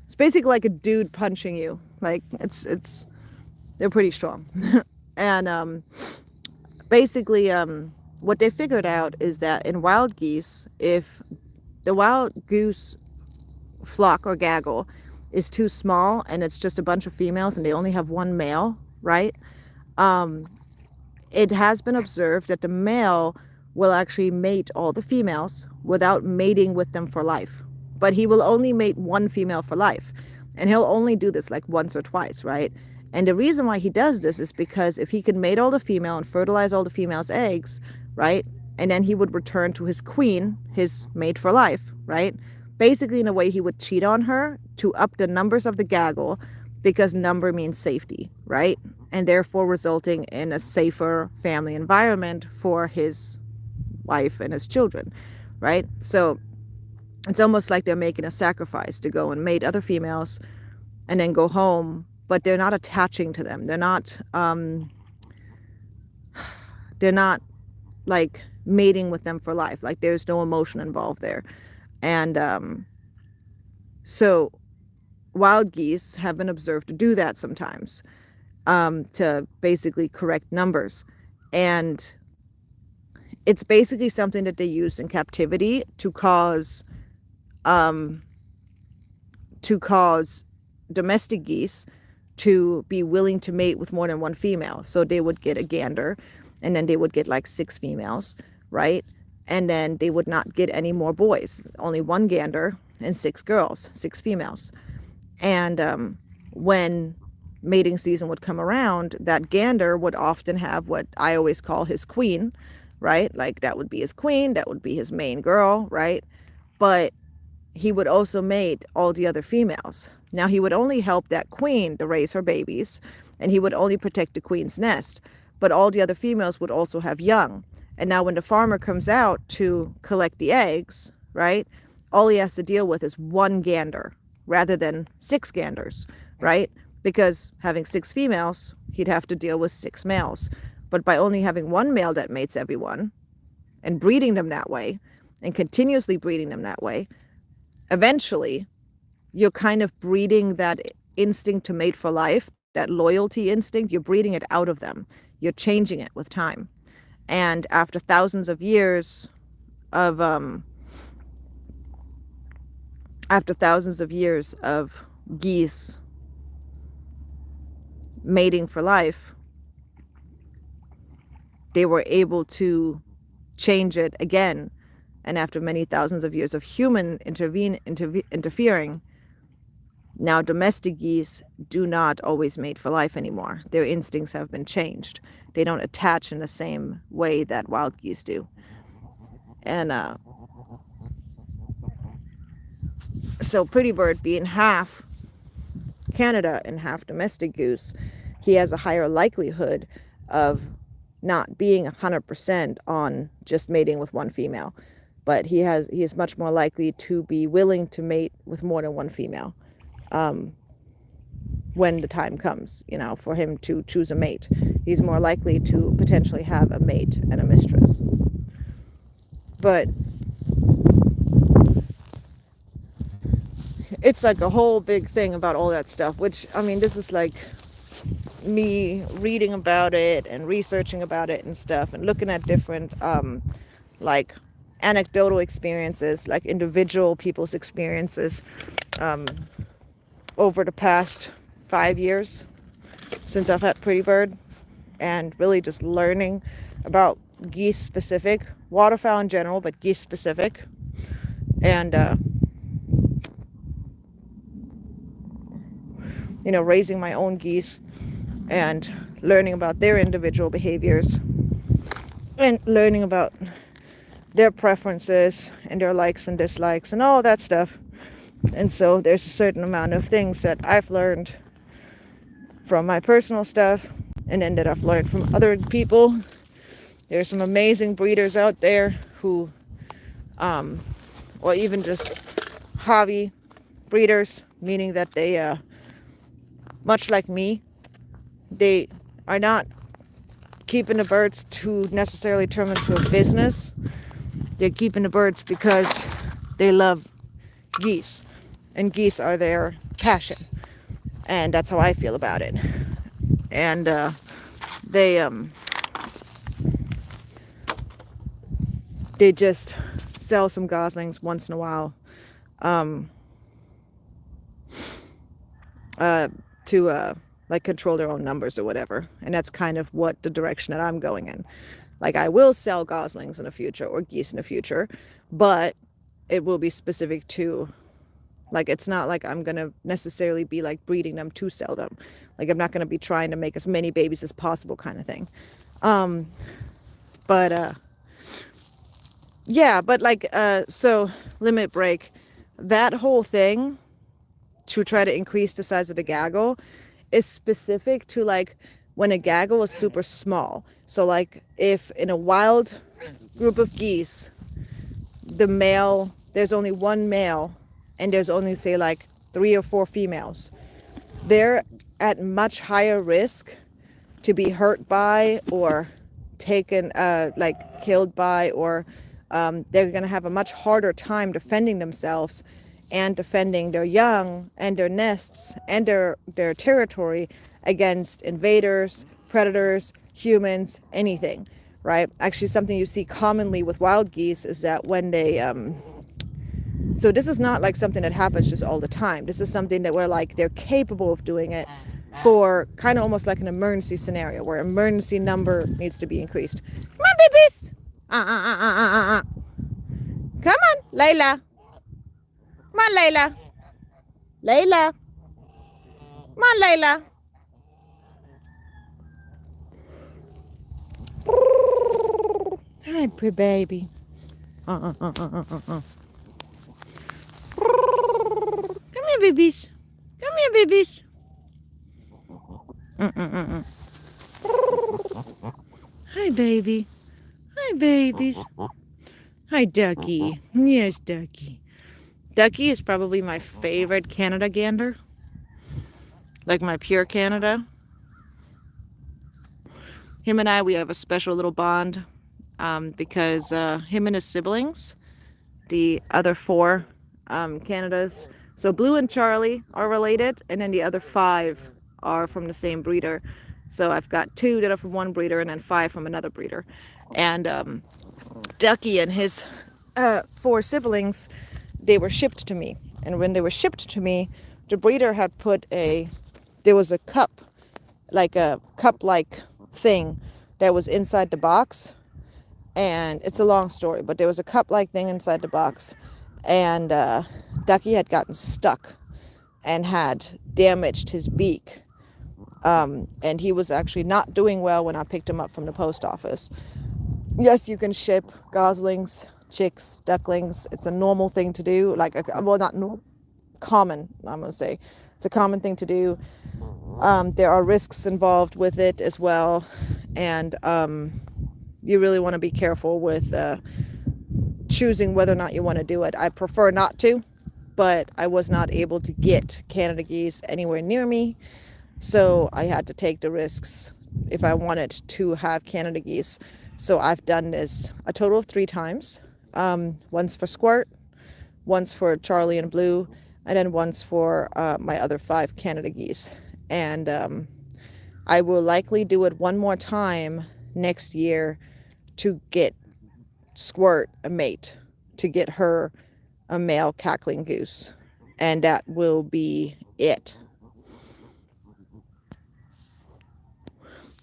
It's basically like a dude punching you. Like they're pretty strong. And basically, what they figured out is that in wild geese, if the wild goose flock or gaggle is too small and it's just a bunch of females and they only have one male, right? It has been observed that the male will actually mate all the females without mating with them for life. But he will only mate one female for life. And he'll only do this like once or twice, right? And the reason why he does this is because if he can mate all the female and fertilize all the female's eggs, right? And then he would return to his queen, his mate for life, right? Basically, in a way, he would cheat on her to up the numbers of the gaggle, because number means safety, right? And therefore resulting in a safer family environment for his wife and his children, right? So it's almost like they're making a sacrifice to go and mate other females and then go home, but they're not attaching to them. They're not like mating with them for life. Like there's no emotion involved there. And so wild geese have been observed to do that sometimes, to basically correct numbers. And it's basically something that they use in captivity to cause domestic geese to be willing to mate with more than one female. So they would get a gander and then they would get like 6 females, right? And then they would not get any more boys, only one gander and 6 girls, 6 females. And when mating season would come around, that gander would often have what I always call his queen, right? Like that would be his queen, that would be his main girl, right? But he would also mate all the other females. Now he would only help that queen to raise her babies, and he would only protect the queen's nest, but all the other females would also have young. And now when the farmer comes out to collect the eggs, right, all he has to deal with is one gander rather than 6 ganders, right? Because having 6 females, he'd have to deal with 6 males. But by only having one male that mates everyone and breeding them that way and continuously breeding them that way, eventually you're kind of breeding that instinct to mate for life, that loyalty instinct, you're breeding it out of them. You're changing it with time. And after thousands of years of after thousands of years of geese mating for life, they were able to change it again. And after many thousands of years of human interfering, now domestic geese do not always mate for life anymore. Their instincts have been changed. They don't attach in the same way that wild geese do. And so Pretty Bird, being half Canada and half domestic goose, he has a higher likelihood of not being 100% on just mating with one female, but he is much more likely to be willing to mate with more than one female when the time comes, for him to choose a mate. He's more likely to potentially have a mate and a mistress. But it's like a whole big thing about all that stuff, which, I mean, this is like me reading about it and researching about it and stuff, and looking at different like anecdotal experiences, like individual people's experiences over the past 5 years since I've had Pretty Bird, and really just learning about geese specific, waterfowl in general, but geese specific, and raising my own geese and learning about their individual behaviors and learning about their preferences and their likes and dislikes and all that stuff. And so there's a certain amount of things that I've learned from my personal stuff, and then that I've learned from other people. There's some amazing breeders out there who, or even just hobby breeders, meaning that they, much like me, they are not keeping the birds to necessarily turn into a business. They're keeping the birds because they love geese, and geese are their passion, and that's how I feel about it. And they just sell some goslings once in a while to like control their own numbers or whatever. And that's kind of what the direction that I'm going in. Like, I will sell goslings in the future or geese in the future, but it will be specific to, like, it's not like I'm going to necessarily be like breeding them to sell them. Like, I'm not going to be trying to make as many babies as possible kind of thing. So limit break, that whole thing to try to increase the size of the gaggle is specific to like when a gaggle is super small. So like if in a wild group of geese, there's only one male and there's only, say, like 3 or 4 females, they're at much higher risk to be hurt by or taken, killed by, or they're going to have a much harder time defending themselves and defending their young and their nests and their territory against invaders, predators, humans, anything, right? Actually, something you see commonly with wild geese is that when they, so this is not like something that happens just all the time. This is something that they're capable of doing it for kind of almost like an emergency scenario where emergency number needs to be increased. Come on, babies! Come on, Layla. Come on, Layla. Layla. Come on, Layla. Hi, pretty baby. Come here, babies. Come here, babies. Hi, baby. Hi, babies. Hi, Ducky. Yes, Ducky. Ducky is probably my favorite Canada gander. Like my pure Canada. Him and I, we have a special little bond because him and his siblings, the other 4 Canadas, so Blue and Charlie are related, and then the other 5 are from the same breeder. So I've got 2 that are from one breeder and then 5 from another breeder. And Ducky and his four siblings, they were shipped to me. And when they were shipped to me, the breeder had put there was a cup, like a cup like thing that was inside the box. And it's a long story, but there was a cup like thing inside the box. And Ducky had gotten stuck and had damaged his beak. And he was actually not doing well when I picked him up from the post office. Yes, you can ship goslings, chicks, ducklings. It's a normal thing to do. Well, not normal, common, I'm going to say. It's a common thing to do. There are risks involved with it as well. And you really want to be careful with choosing whether or not you want to do it. I prefer not to, but I was not able to get Canada geese anywhere near me. So I had to take the risks if I wanted to have Canada geese. So I've done this a total of 3 times. Once for Squirt, once for Charlie and Blue, and then once for my other 5 Canada geese. And I will likely do it one more time next year to get Squirt a mate, to get her a male cackling goose. And that will be it.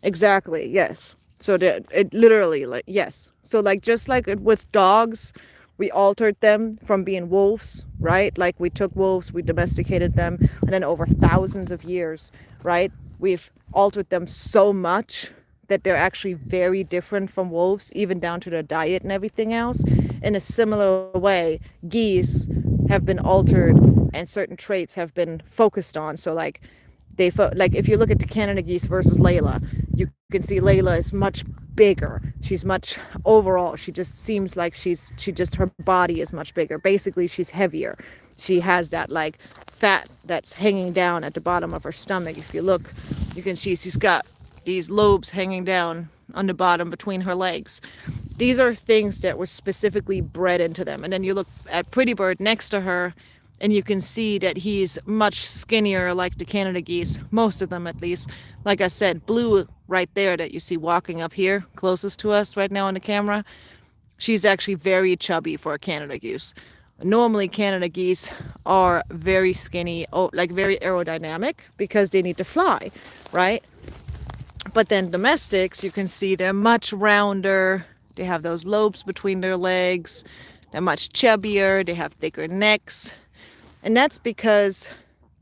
Exactly, yes. So that it literally, like, yes. So like just like with dogs, we altered them from being wolves, right? Like we took wolves, we domesticated them, and then over thousands of years, right? We've altered them so much that they're actually very different from wolves, even down to their diet and everything else. In a similar way, geese have been altered and certain traits have been focused on. So like like if you look at the Canada geese versus Layla, you can see Layla is much bigger. She's much overall. She just seems like her body is much bigger. Basically, she's heavier. She has that like fat that's hanging down at the bottom of her stomach. If you look, you can see she's got these lobes hanging down on the bottom between her legs. These are things that were specifically bred into them. And then you look at Pretty Bird next to her, and you can see that he's much skinnier like the Canada geese, most of them at least. Like I said, Blue right there that you see walking up here closest to us right now on the camera, she's actually very chubby for a Canada goose. Normally Canada geese are very skinny, like very aerodynamic because they need to fly, right? But then domestics, you can see they're much rounder. They have those lobes between their legs. They're much chubbier. They have thicker necks. And that's because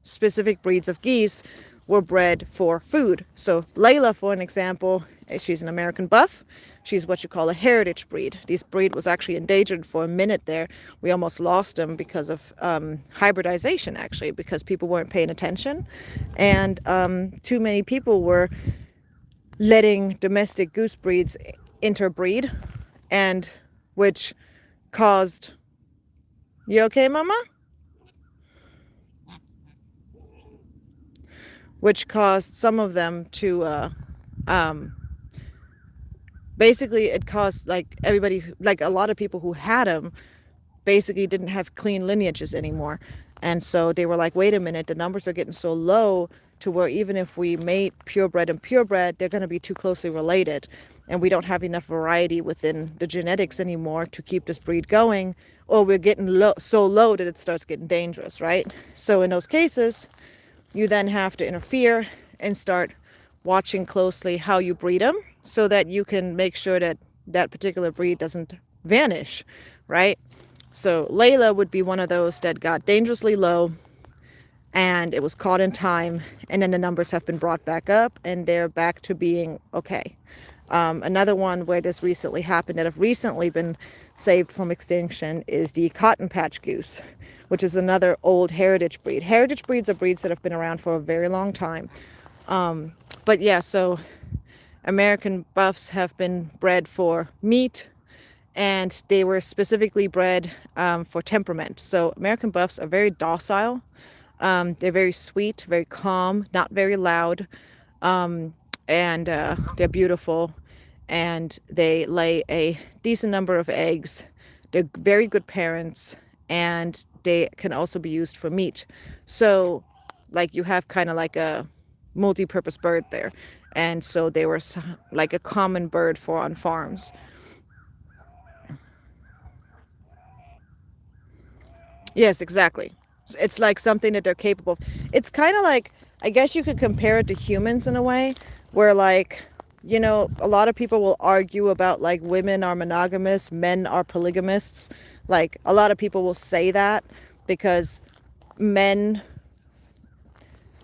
specific breeds of geese were bred for food. So Layla, for an example, she's an American buff. She's what you call a heritage breed. This breed was actually endangered for a minute there. We almost lost them because of hybridization, actually, because people weren't paying attention. And too many people were letting domestic goose breeds interbreed, and which caused... You okay, Mama? Which caused some of them to basically it caused like everybody, like a lot of people who had them basically didn't have clean lineages anymore. And so they were like, wait a minute, the numbers are getting so low to where even if we mate purebred and purebred, they're going to be too closely related, and we don't have enough variety within the genetics anymore to keep this breed going, or we're getting so low that it starts getting dangerous, right? So in those cases, you then have to interfere and start watching closely how you breed them so that you can make sure that that particular breed doesn't vanish, right? So Layla would be one of those that got dangerously low, and it was caught in time, and then the numbers have been brought back up and they're back to being okay. Another one where this recently happened that have recently been saved from extinction is the cotton patch goose, which is another old heritage breed. Heritage breeds are breeds that have been around for a very long time. But yeah, so American buffs have been bred for meat, and they were specifically bred for temperament. So American buffs are very docile. They're very sweet, very calm, not very loud, and they're beautiful, and they lay a decent number of eggs. They're very good parents, and they can also be used for meat. So like you have kind of like a multi-purpose bird there, and so they were like a common bird for on farms. Yes, exactly. It's like something that they're capable of. It's kind of like, I guess you could compare it to humans in a way, where like, a lot of people will argue about like women are monogamous, men are polygamists. Like a lot of people will say that because men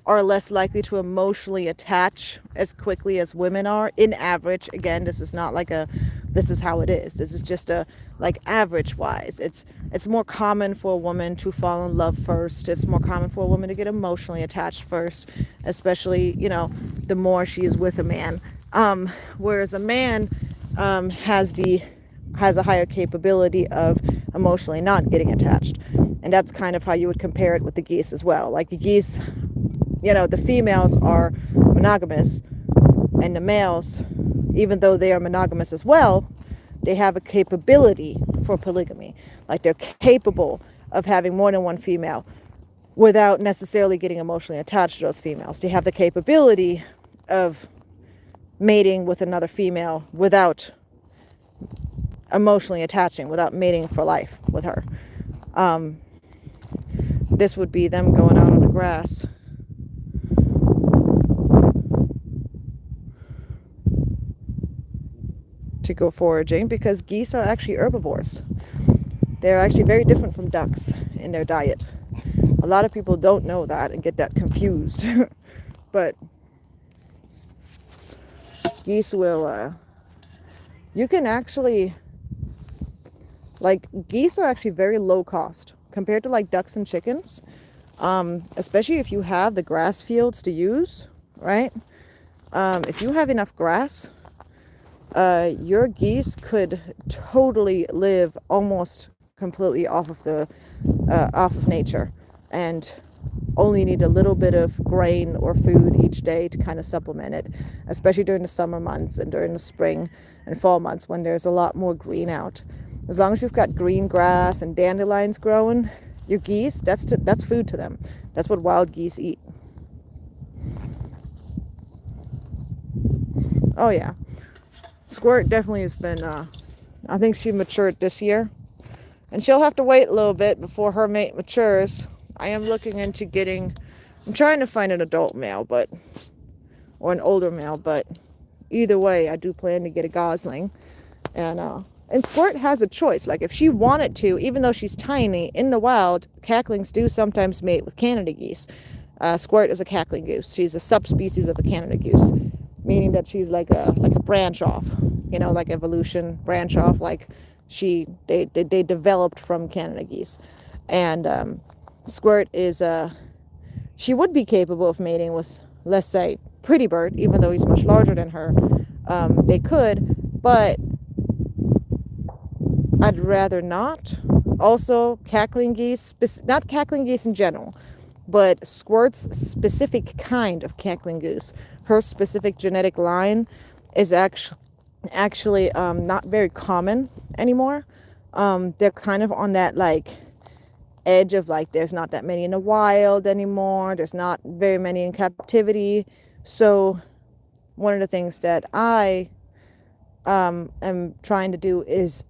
are less likely to emotionally attach as quickly as women are in average. Again, this is not like a this is how it is. This is just a like average wise. It's more common for a woman to fall in love first. It's more common for a woman to get emotionally attached first, especially, the more she is with a man. Whereas a man has a higher capability of emotionally not getting attached. And that's kind of how you would compare it with the geese as well. Like the geese, the females are monogamous, and the males, even though they are monogamous as well, they have a capability for polygamy. Like they're capable of having more than one female without necessarily getting emotionally attached to those females. They have the capability of mating with another female without emotionally attaching, without mating for life with her. This would be them going out on the grass. To go foraging, because geese are actually herbivores. They're actually very different from ducks in their diet. A lot of people don't know that and get that confused. But geese will, you can actually, like, geese are actually very low cost compared to like ducks and chickens. Especially if you have the grass fields to use, right? If you have enough grass, your geese could totally live almost completely off of nature, and only need a little bit of grain or food each day to kind of supplement it, especially during the summer months and during the spring and fall months when there's a lot more green out. As long as you've got green grass and dandelions growing, your geese, that's food to them. That's what wild geese eat. Oh yeah. Squirt definitely has been, I think she matured this year. And she'll have to wait a little bit before her mate matures. I am looking into I'm trying to find an adult male, or an older male, but either way, I do plan to get a gosling. And Squirt has a choice. Like if she wanted to, even though she's tiny, in the wild, cacklings do sometimes mate with Canada geese. Squirt is a cackling goose. She's a subspecies of a Canada goose, meaning that she's like a branch off, like evolution branch off. Like they developed from Canada geese, and Squirt is she would be capable of mating with, let's say, Pretty Bird, even though he's much larger than her. They could, but I'd rather not. Also, cackling geese, not cackling geese in general, but Squirt's specific kind of cackling goose, her specific genetic line, is actually not very common anymore. They're kind of on that like edge of like there's not that many in the wild anymore. There's not very many in captivity. So one of the things that I am trying to do is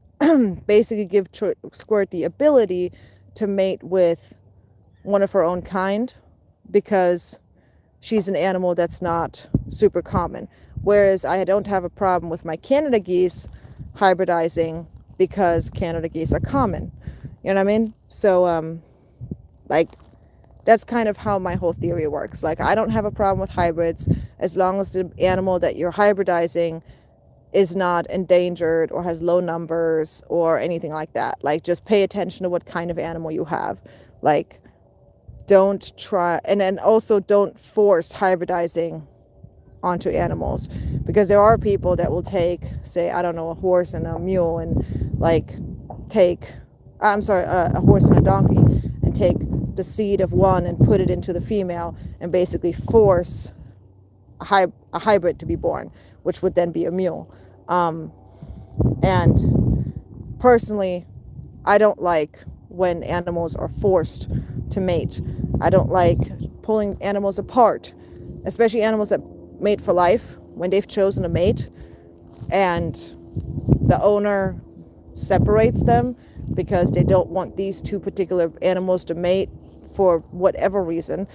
basically give Squirt the ability to mate with one of her own kind, because she's an animal that's not super common. Whereas I don't have a problem with my Canada geese hybridizing because Canada geese are common. You know what I mean? So, like, that's kind of how my whole theory works. Like, I don't have a problem with hybrids as long as the animal that you're hybridizing is not endangered or has low numbers or anything like that. Like, just pay attention to what kind of animal you have. Like, don't try, and then also don't force hybridizing onto animals, because there are people that will take, say, I don't know, a horse and a mule and like a horse and a donkey, and take the seed of one and put it into the female and basically force a hybrid to be born, which would then be a mule. And personally, I don't like when animals are forced to mate. I don't like pulling animals apart, especially animals that mate for life, when they've chosen to mate and the owner separates them because they don't want these two particular animals to mate for whatever reason,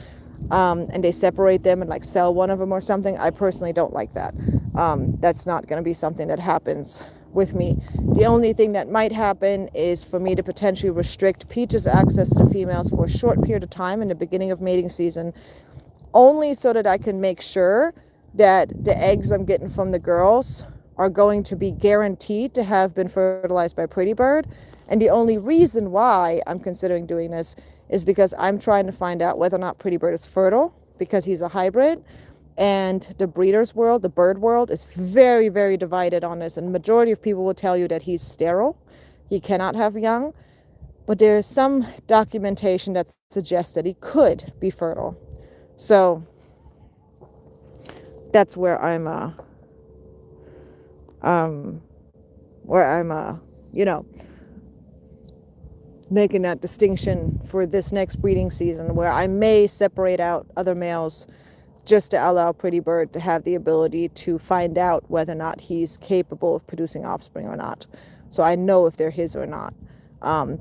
and they separate them and like sell one of them or something. I personally don't like that. That's not going to be something that happens with me. The only thing that might happen is for me to potentially restrict Peach's access to the females for a short period of time in the beginning of mating season, only so that I can make sure that the eggs I'm getting from the girls are going to be guaranteed to have been fertilized by Pretty Bird. And the only reason why I'm considering doing this is because I'm trying to find out whether or not Pretty Bird is fertile, because he's a hybrid. And the breeders world, the bird world, is very, very divided on this. And the majority of people will tell you that he's sterile. He cannot have young. But there's some documentation that suggests that he could be fertile. So that's where I'm making that distinction for this next breeding season, where I may separate out other males just to allow Pretty Bird to have the ability to find out whether or not he's capable of producing offspring or not. So I know if they're his or not.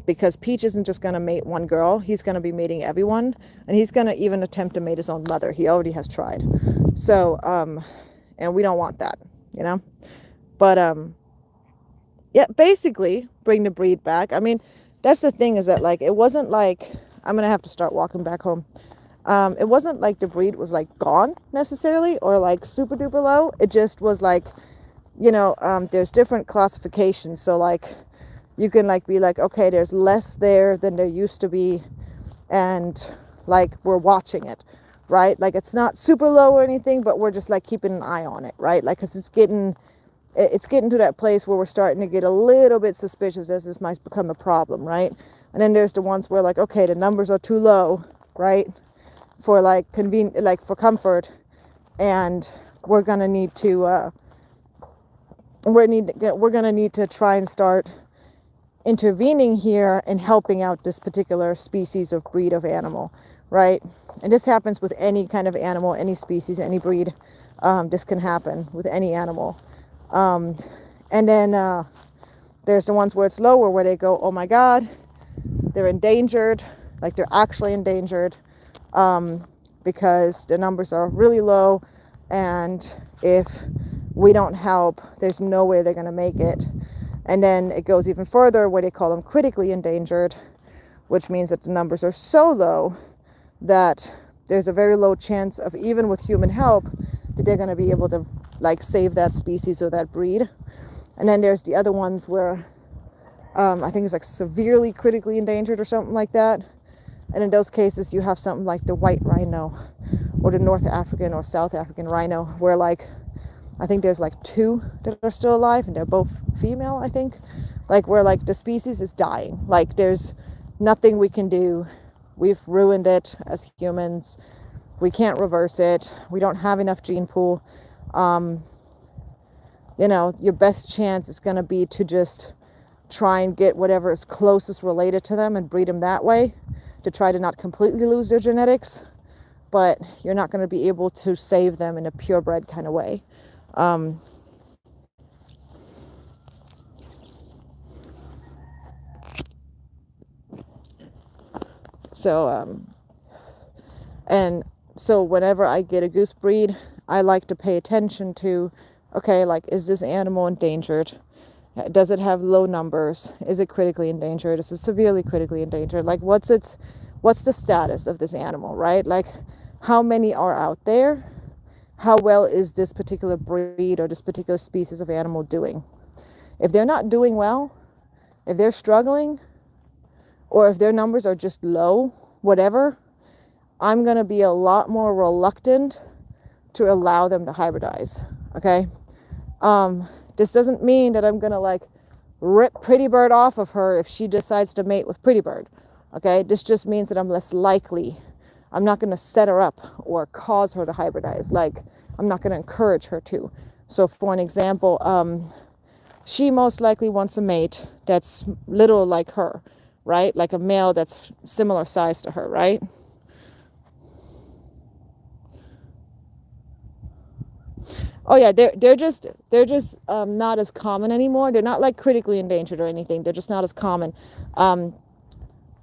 Because Peach isn't just going to mate one girl. He's going to be mating everyone. And he's going to even attempt to mate his own mother. He already has tried. So, and we don't want that, you know? But, yeah, basically bring the breed back. I mean, that's the thing, is that, like, it wasn't like, I'm going to have to start walking back home. It wasn't like the breed was like gone necessarily, or like super duper low. It just was like, there's different classifications. So like, you can like be like, okay, there's less there than there used to be, and like we're watching it, right? Like it's not super low or anything, but we're just like keeping an eye on it, right? Like, because it's getting to that place where we're starting to get a little bit suspicious as this might become a problem, right? And then there's the ones where like, okay, the numbers are too low, right, for like for comfort, and we're gonna need to try and start intervening here and helping out this particular species of breed of animal, right? And this happens with any kind of animal, any species, any breed. This can happen with any animal. And then there's the ones where it's lower, where they go, oh my God, they're endangered, like they're actually endangered, because the numbers are really low, and if we don't help, there's no way they're going to make it. And then it goes even further, where they call them critically endangered, which means that the numbers are so low that there's a very low chance of, even with human help, that they're going to be able to like save that species or that breed. And then there's the other ones where I think it's like severely critically endangered or something like that. And in those cases, you have something like the white rhino or the North African or South African rhino, where like, I think there's like 2 that are still alive, and they're both female, I think. Like, where like the species is dying. Like, there's nothing we can do. We've ruined it as humans. We can't reverse it. We don't have enough gene pool. Your best chance is going to be to just try and get whatever is closest related to them and breed them that way, to try to not completely lose their genetics. But you're not going to be able to save them in a purebred kind of way. And so whenever I get a goose breed, I like to pay attention to, okay, like, is this animal endangered? Does it have low numbers? Is it critically endangered? Is it severely critically endangered? Like, what's the status of this animal, right? Like, how many are out there? How well is this particular breed or this particular species of animal doing? If they're not doing well, if they're struggling, or if their numbers are just low, whatever, I'm going to be a lot more reluctant to allow them to hybridize, okay? This doesn't mean that I'm going to like rip Pretty Bird off of her if she decides to mate with Pretty Bird, okay? This just means that I'm less likely. I'm not going to set her up or cause her to hybridize. Like, I'm not going to encourage her to. So for an example, she most likely wants a mate that's little like her, right? Like a male that's similar size to her, right? Oh yeah, they're just not as common anymore. They're not like critically endangered or anything. They're just not as common. Um,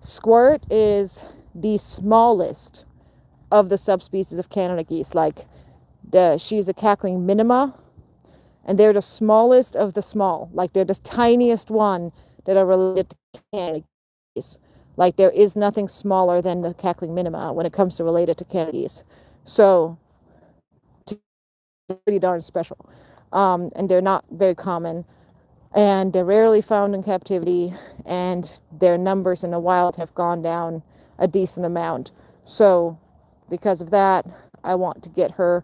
Squirt is the smallest of the subspecies of Canada geese. Like she's a cackling minima, and they're the smallest of the small. Like they're the tiniest one that are related to Canada geese. Like there is nothing smaller than the cackling minima when it comes to related to Canada geese. So pretty darn special. And they're not very common, and they're rarely found in captivity, and their numbers in the wild have gone down a decent amount. So because of that, I want to get her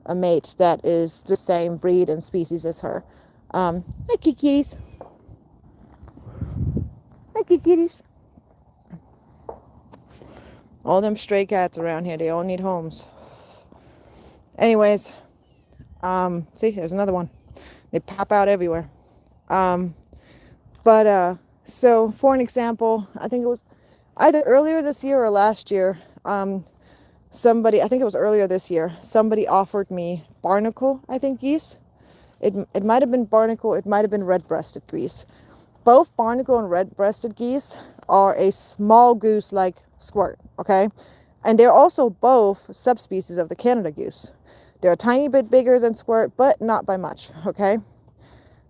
a mate that is the same breed and species as her. Hi, kitties. Hi, kitties. All them stray cats around here, they all need homes. Anyways, see, here's another one. They pop out everywhere. So for an example, I think it was either earlier this year or last year, I think it was earlier this year, somebody offered me barnacle, I think, geese. It might have been barnacle, it might have been red-breasted geese. Both barnacle and red-breasted geese are a small goose like squirt, okay? And they're also both subspecies of the Canada goose. They're a tiny bit bigger than squirt, but not by much, okay?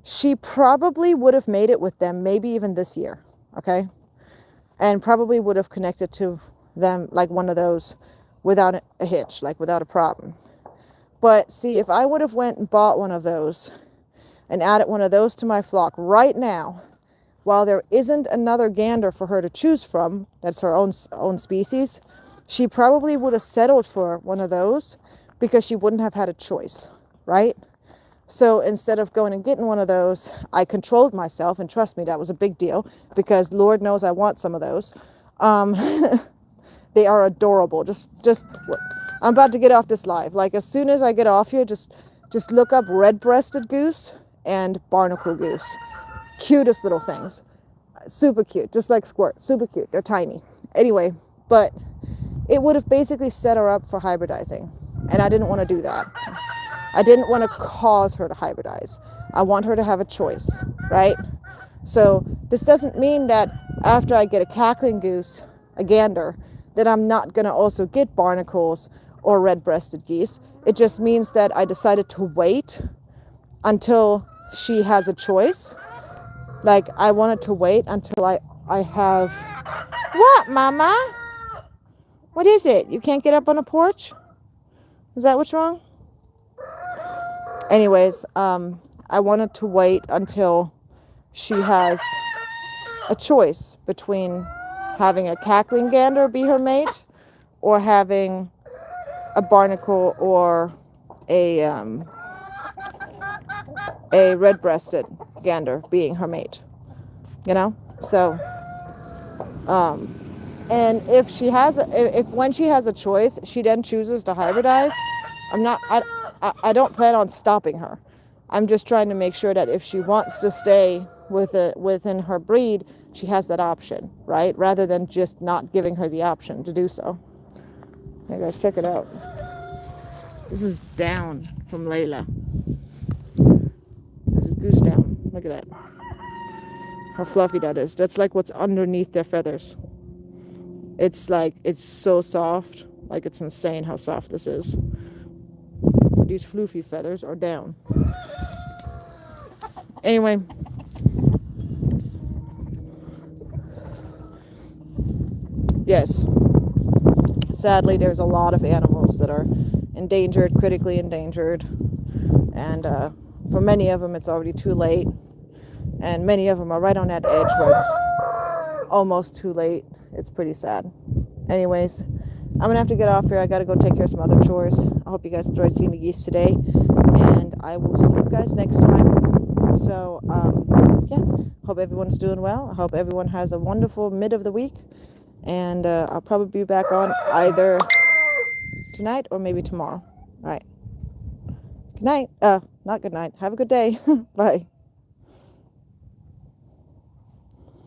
She probably would have made it with them, maybe even this year, okay? And probably would have connected to them like one of those without a hitch, like without a problem. But see, if I would have went and bought one of those and added one of those to my flock right now, while there isn't another gander for her to choose from, that's her own species, she probably would have settled for one of those because she wouldn't have had a choice, right? So instead of going and getting one of those, I controlled myself, and trust me, that was a big deal because Lord knows I want some of those. They are adorable. Just look. I'm about to get off this live. Like as soon as I get off here, just look up red-breasted goose and barnacle goose. Cutest little things. Super cute, just like squirt. Super cute. They're tiny. Anyway, but it would have basically set her up for hybridizing, and I didn't want to do that. I didn't want to cause her to hybridize. I want her to have a choice, right? So this doesn't mean that after I get a cackling goose, a gander, that I'm not going to also get barnacles or red-breasted geese. It just means that I decided to wait until she has a choice. Like I wanted to wait until I have... What, Mama? What is it? You can't get up on a porch? Is that what's wrong? Anyways, I wanted to wait until she has a choice between having a cackling gander be her mate or having a barnacle or a red-breasted gander being her mate, you know? So, and if when she has a choice, she then chooses to hybridize, I don't plan on stopping her. I'm just trying to make sure that if she wants to stay within her breed, she has that option, right? Rather than just not giving her the option to do so. Hey guys, check it out. This is down from Layla. This is goose down. Look at that. How fluffy that is. That's like what's underneath their feathers. It's so soft. Like it's insane how soft this is. These floofy feathers are down. Anyway. Yes. Sadly, there's a lot of animals that are endangered, critically endangered. And for many of them, it's already too late. And many of them are right on that edge where it's almost too late. It's pretty sad. Anyways, I'm going to have to get off here. I got to go take care of some other chores. I hope you guys enjoyed seeing the geese today. And I will see you guys next time. So, yeah. Hope everyone's doing well. I hope everyone has a wonderful mid of the week. And I'll probably be back on either tonight or maybe tomorrow. All right. Good night. Not good night. Have a good day. Bye.